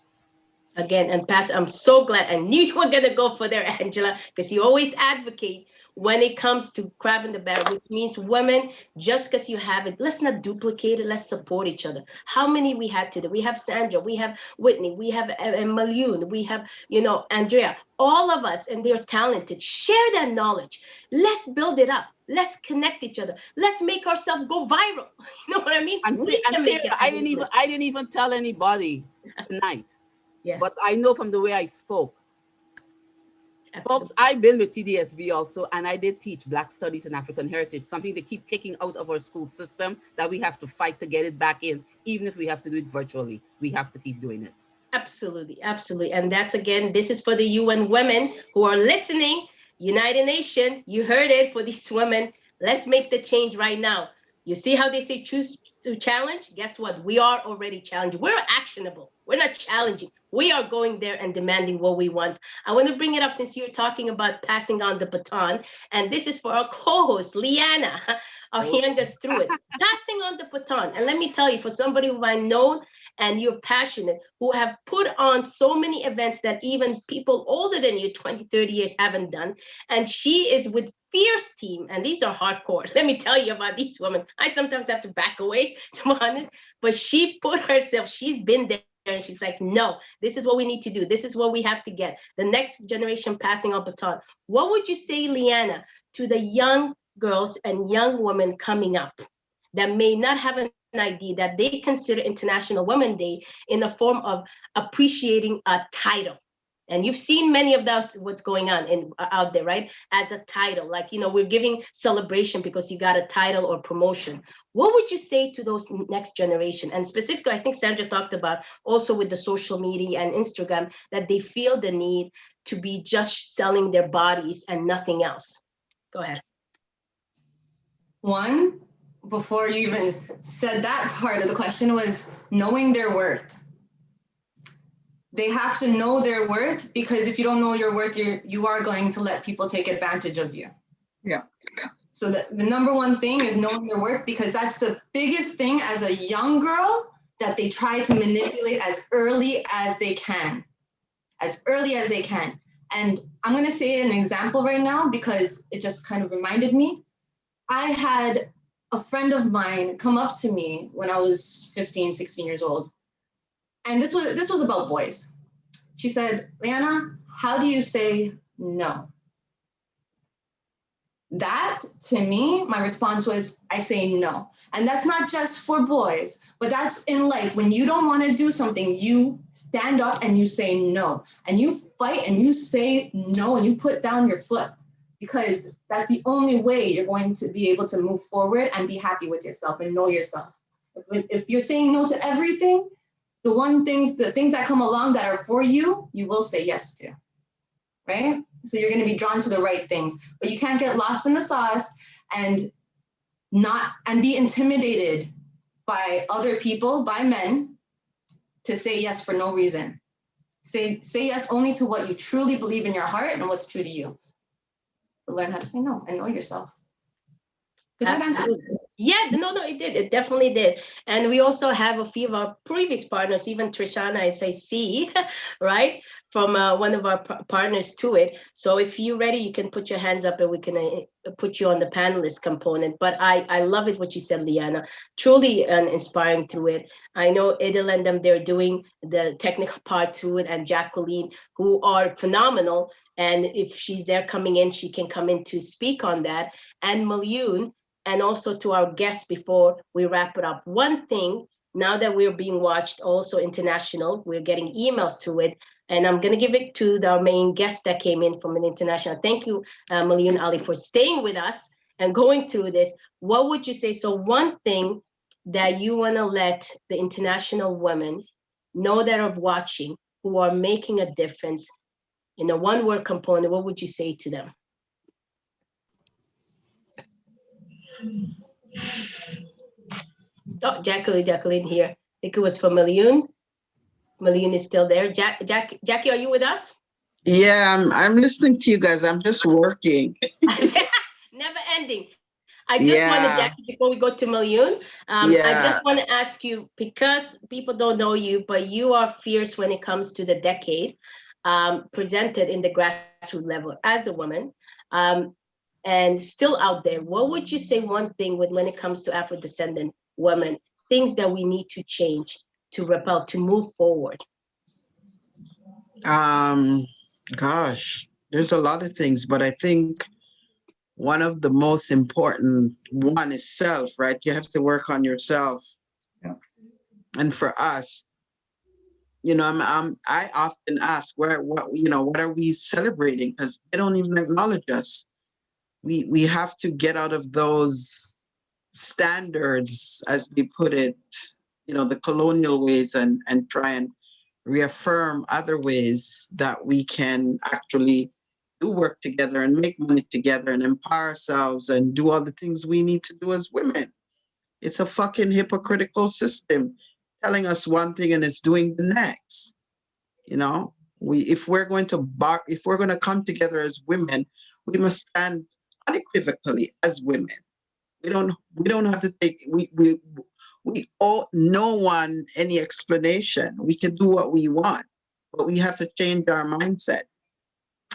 Again, and Pastor, I'm so glad I knew you were going to go for there, Angela, because you always advocate when it comes to crab in the barrel, which means women, just because you have it, let's not duplicate it, let's support each other. How many we had today? We have Sandra, we have Whitney, we have Malune, we have, you know, Andrea, all of us, and they're talented. Share that knowledge. Let's build it up. Let's connect each other. Let's make ourselves go viral. You know what I mean? And Sarah, I didn't even tell anybody tonight. Yeah. But I know from the way I spoke. Absolutely. Folks, I've been with TDSB also, and I did teach Black Studies and African Heritage, something they keep kicking out of our school system that we have to fight to get it back in, even if we have to do it virtually. We have to keep doing it. Absolutely, absolutely. And that's, again, this is for the UN women who are listening. United Nations, you heard it, for these women. Let's make the change right now. You see how they say choose to challenge? Guess what? We are already challenging. We're actionable. We're not challenging. We are going there and demanding what we want. I want to bring it up since you're talking about passing on the baton. And this is for our co-host, Liana, our youngest through it. Passing on the baton. And let me tell you, for somebody who I know and you're passionate, who have put on so many events that even people older than you, 20, 30 years, haven't done. And she is with Fierce Team, and these are hardcore. Let me tell you about these women. I sometimes have to back away, to be honest, but she put herself, she's been there, and she's like, no, this is what we need to do. This is what we have to get. The next generation passing on baton. What would you say, Liana, to the young girls and young women coming up that may not have an idea that they consider International Women's Day in the form of appreciating a title? And you've seen many of those, what's going on out there, right? As a title, like, we're giving celebration because you got a title or promotion. What would you say to those next generation? And specifically, I think Sandra talked about also with the social media and Instagram, that they feel the need to be just selling their bodies and nothing else. Go ahead. One, before you even said that part of the question, was knowing their worth. They have to know their worth, because if you don't know your worth, you are going to let people take advantage of you. Yeah. So the number one thing is knowing their worth, because that's the biggest thing as a young girl that they try to manipulate as early as they can. As early as they can. And I'm going to say an example right now because it just kind of reminded me. I had a friend of mine come up to me when I was 15, 16 years old. And this was about boys. She said, Liana, how do you say no? That, to me, my response was, I say no. And that's not just for boys, but that's in life. When you don't want to do something, you stand up and you say no. And you fight and you say no, and you put down your foot, because that's the only way you're going to be able to move forward and be happy with yourself and know yourself. If you're saying no to everything, the things that come along that are for you, you will say yes to, right? So you're going to be drawn to the right things, but you can't get lost in the sauce and be intimidated by other people, by men, to say yes for no reason. Say yes only to what you truly believe in your heart and what's true to you. But learn how to say no and know yourself. Did that answer? Yeah, no, it did. It definitely did. And we also have a few of our previous partners, even Trishana, I say C, right? From one of our partners to it. So if you're ready, you can put your hands up and we can put you on the panelist component. But I love it what you said, Liana. Truly inspiring through it. I know Int'L and them, they're doing the technical part to it, and Jacqueline, who are phenomenal. And if she's there coming in, she can come in to speak on that. And Malyun, and also to our guests before we wrap it up. One thing, now that we're being watched also international, we're getting emails to it, and I'm gonna give it to the main guest that came in from an international. Thank you, Malyun Ali, for staying with us and going through this. What would you say? So one thing that you wanna let the international women know that are watching, who are making a difference in a one-word component, what would you say to them? Oh, Jacqueline here. I think it was for Malyun. Malyun is still there. Jackie, are you with us? Yeah, I'm listening to you guys. I'm just working. Never ending. I just want to, Jackie, before we go to Malyun, I just want to ask you, because people don't know you, but you are fierce when it comes to the decade, presented in the grassroots level as a woman. And still out there, what would you say one thing when it comes to Afro-descendant women, things that we need to change to repel, to move forward? Gosh, there's a lot of things, but I think one of the most important one is self, right? You have to work on yourself. Yeah. And for us, I often ask what are we celebrating? Because they don't even acknowledge us. We have to get out of those standards, as they put it, the colonial ways, and try and reaffirm other ways that we can actually do work together and make money together and empower ourselves and do all the things we need to do as women. It's a fucking hypocritical system telling us one thing and it's doing the next. You know, if we're going to come together as women, we must stand unequivocally as women. We don't have to take we owe no one any explanation. We can do what we want, but we have to change our mindset.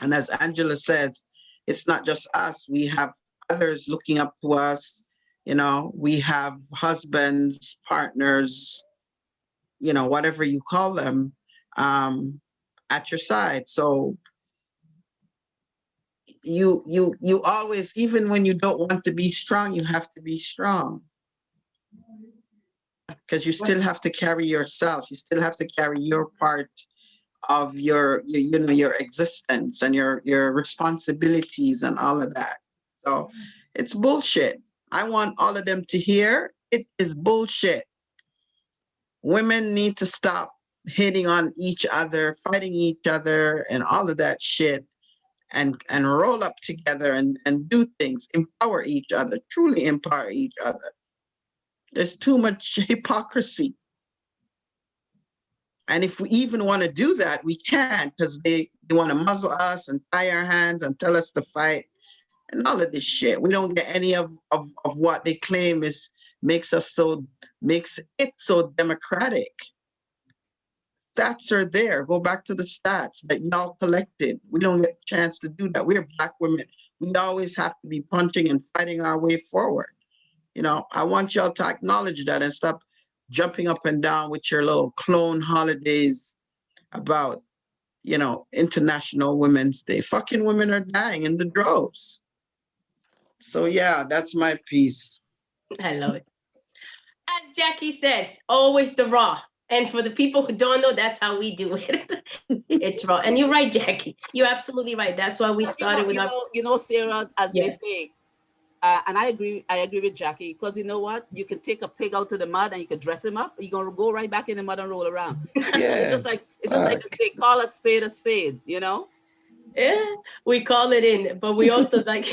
And as Angela says, it's not just us. We have others looking up to us. You know, we have husbands, partners, you know, whatever you call them, at your side. So you always, even when you don't want to be strong, you have to be strong. Because you still have to carry yourself. You still have to carry your part of your existence and your responsibilities and all of that. So it's bullshit. I want all of them to hear it is bullshit. Women need to stop hitting on each other, fighting each other, and all of that shit, and roll up together and do things, empower each other, truly empower each other. There's too much hypocrisy. And if we even want to do that, we can't, because they want to muzzle us and tie our hands and tell us to fight and all of this shit. We don't get any of what they claim makes it so democratic. Stats are there. Go back to the stats that y'all collected. We don't get a chance to do that. We're Black women. We always have to be punching and fighting our way forward. You know, I want y'all to acknowledge that and stop jumping up and down with your little clone holidays about, you know, International Women's Day. Fucking women are dying in the droves. So yeah, that's my piece. I love it. As Jackie says, always the raw. And for the people who don't know, that's how we do it. It's raw. And you're right, Jackie. You're absolutely right. That's why we started with our... Sarah, as they say, and I agree with Jackie, because you know what? You can take a pig out to the mud and you can dress him up. You're gonna go right back in the mud and roll around. Yeah. It's just like they call a spade, you know? Yeah, we call it in, but we also like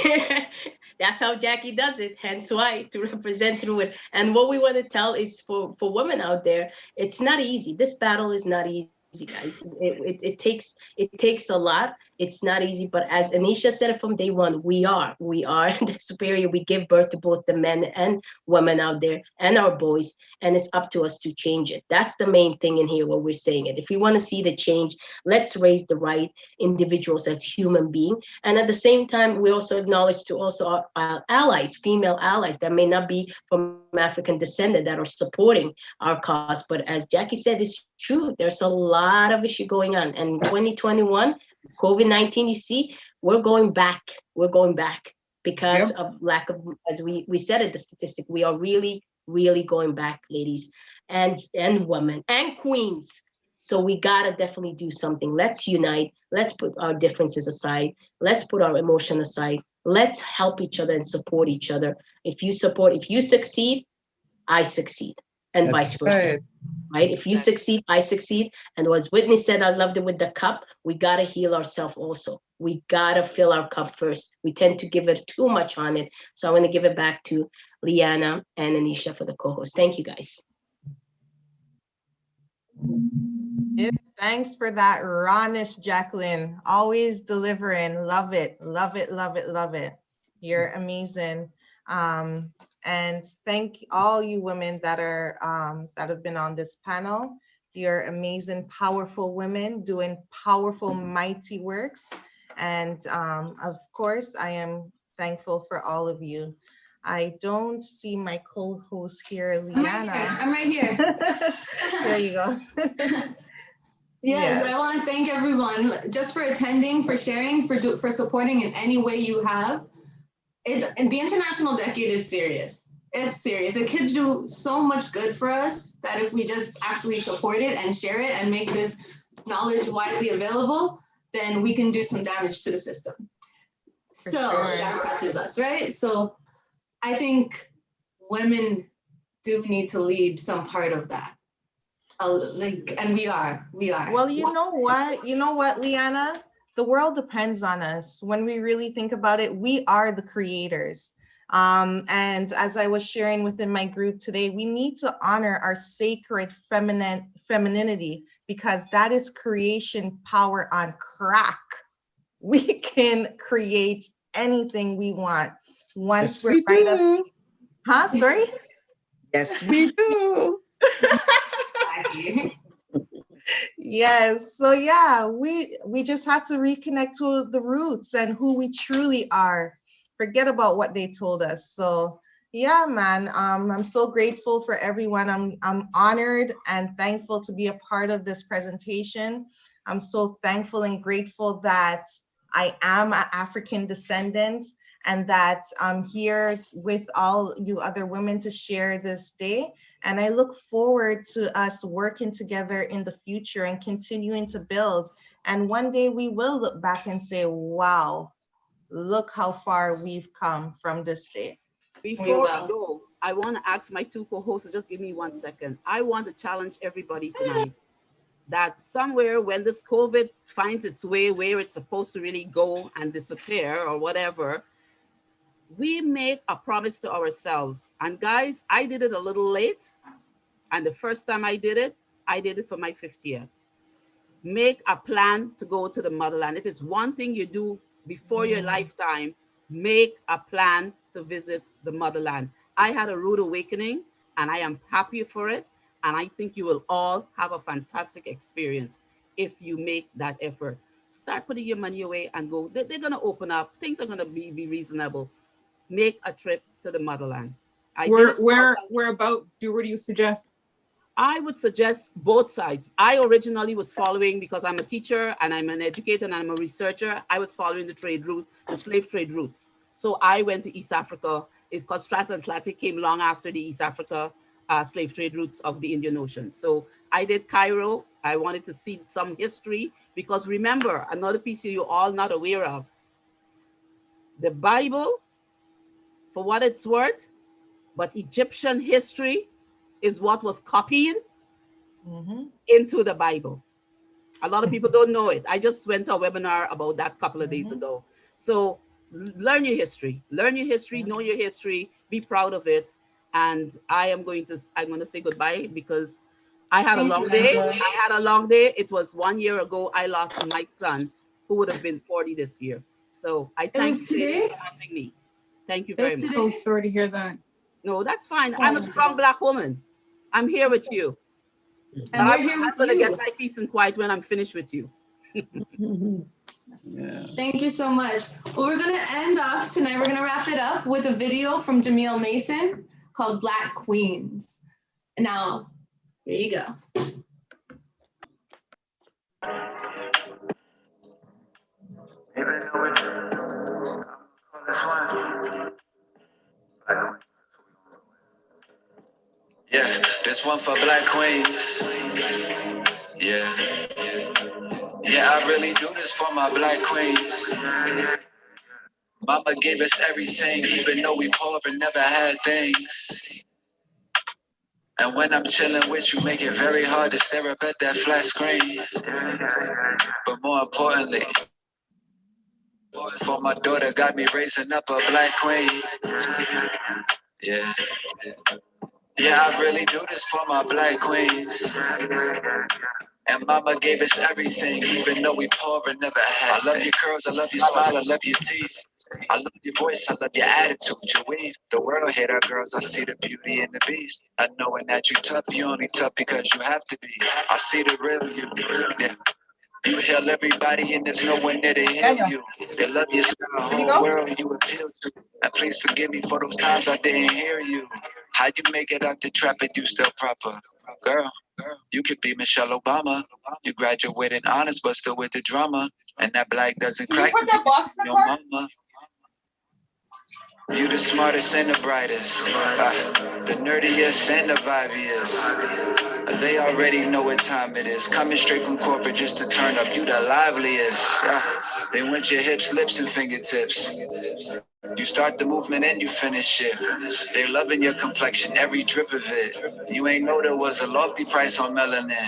that's how Jackie does it. Hence why to represent through it. And what we want to tell is for women out there, it's not easy. This battle is not easy, guys. It takes a lot. It's not easy, but as Anisha said it from day one, we are the superior. We give birth to both the men and women out there and our boys, and it's up to us to change it. That's the main thing in here, what we're saying it. If we want to see the change, let's raise the right individuals as human beings. And at the same time, we also acknowledge to also our allies, female allies that may not be from African descent that are supporting our cause. But as Jackie said, it's true. There's a lot of issue going on. And 2021, COVID-19, you see, we're going back. We're going back because of lack of, as we said it, the statistic, we are really, really going back, ladies and women and queens. So we gotta definitely do something. Let's unite. Let's put our differences aside. Let's put our emotion aside. Let's help each other and support each other. If you succeed, I succeed, and vice versa. Right? If you succeed, I succeed. And as Whitney said, I loved it with the cup. We got to heal ourselves also. We got to fill our cup first. We tend to give it too much on it. So I'm going to give it back to Liana and Anisha for the co-host. Thank you, guys. Thanks for that rawness, Jacqueline. Always delivering. Love it. Love it. Love it. Love it. You're amazing. And thank all you women that have been on this panel. You're amazing, powerful women doing powerful, mighty works. And of course, I am thankful for all of you. I don't see my co-host here, Liana. I'm right here. There you go. Yes, I want to thank everyone just for attending, for sharing, for supporting in any way you have. And the International Decade is serious. It's serious. It could do so much good for us that if we just actually support it and share it and make this knowledge widely available, then we can do some damage to the system. That presses us, right? So I think women do need to lead some part of that. And we are. Well, you know what, Liana? The world depends on us. When we really think about it, we are the creators. And as I was sharing within my group today, we need to honor our sacred femininity, because that is creation power on crack. We can create anything we want once Yes, we right up. do. Huh? Sorry? Yes, we do. Yes. So yeah, we just have to reconnect to the roots and who we truly are. Forget about what they told us. So yeah, man. I'm so grateful for everyone. I'm honored and thankful to be a part of this presentation. I'm so thankful and grateful that I am an African descendant and that I'm here with all you other women to share this day. And I look forward to us working together in the future and continuing to build. And one day we will look back and say, wow, look how far we've come from this day. Before we go, I want to ask my two co-hosts, just give me 1 second. I want to challenge everybody tonight that somewhere when this COVID finds its way where it's supposed to really go and disappear or whatever, we make a promise to ourselves. And guys, I did it a little late. And the first time I did it for my 50th. Make a plan to go to the motherland. If it's one thing you do before your lifetime, make a plan to visit the motherland. I had a rude awakening and I am happy for it. And I think you will all have a fantastic experience if you make that effort. Start putting your money away and go. They're going to open up. Things are going to be reasonable. Make a trip to the motherland. Where do you suggest? I would suggest both sides. I originally was following, because I'm a teacher and I'm an educator and I'm a researcher, I was following the trade route, the slave trade routes. So I went to East Africa because transatlantic came long after the East Africa slave trade routes of the Indian Ocean. So I did Cairo. I wanted to see some history, because remember, another piece you're all not aware of, the Bible, for what it's worth, but Egyptian history is what was copied into the Bible. A lot of people don't know it. I just went to a webinar about that a couple of days ago. So learn your history, know your history, be proud of it. And I'm going to say goodbye, because I had a long day. It was 1 year ago. I lost my son, who would have been 40 this year. So I thank you for having me. Thank you very much. Oh, sorry to hear that. No, that's fine. I'm a strong Black woman. I'm here with you. And we're here I'm with going to you. get my peace and quiet when I'm finished with you. Thank you so much. Well, we're going to end off tonight. We're going to wrap it up with a video from Jamil Mason called Black Queens. Now, here you go. Yeah, this one for Black Queens. Yeah. Yeah, I really do this for my Black Queens. Mama gave us everything, even though we poor and never had things. And when I'm chilling with you, make it very hard to stare up at that flat screen. But more importantly, for my daughter, got me raising up a Black queen. Yeah. Yeah, I really do this for my Black queens. And mama gave us everything, even though we poor and never had. I love your curls, I love your smile, I love your teeth. I love your voice, I love your attitude, your weave. The world hate our girls, I see the beauty in the beast. I knowing that you tough, you only tough because you have to be. I see the real you. Yeah. You heal everybody and there's no one there to heal you. They love your style, whole world you appeal to. And please forgive me for those times I didn't hear you. How you make it out the trap and you still proper? Girl, you could be Michelle Obama. You graduated honors but still with the drama. And that black doesn't crack your mama. You the smartest and the brightest, the nerdiest and the vibiest. They already know what time it is. Coming straight from corporate just to turn up. You the liveliest. They want your hips, lips, and fingertips. You start the movement and you finish it. They loving your complexion, every drip of it. You ain't know there was a lofty price on melanin.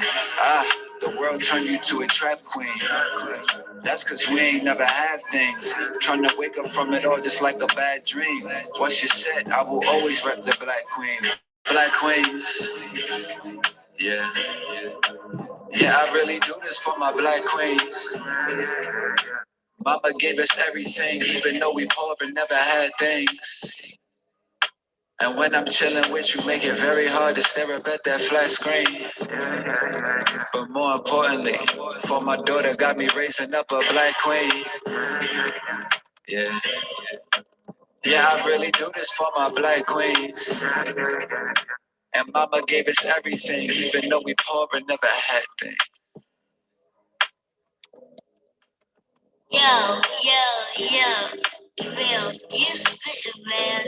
The world turned you to a trap queen. That's cause we ain't never have things. Trying to wake up from it all just like a bad dream. Once you said, I will always rep the black queen. Black queens. Yeah. Yeah, I really do this for my black queens. Mama gave us everything, even though we poor and never had things. And when I'm chilling with you, make it very hard to stare up at that flat screen. But more importantly, for my daughter, got me raising up a black queen. Yeah. Yeah, I really do this for my black queens. And mama gave us everything, even though we poor and never had things. Yo, Bill, you spittin', man.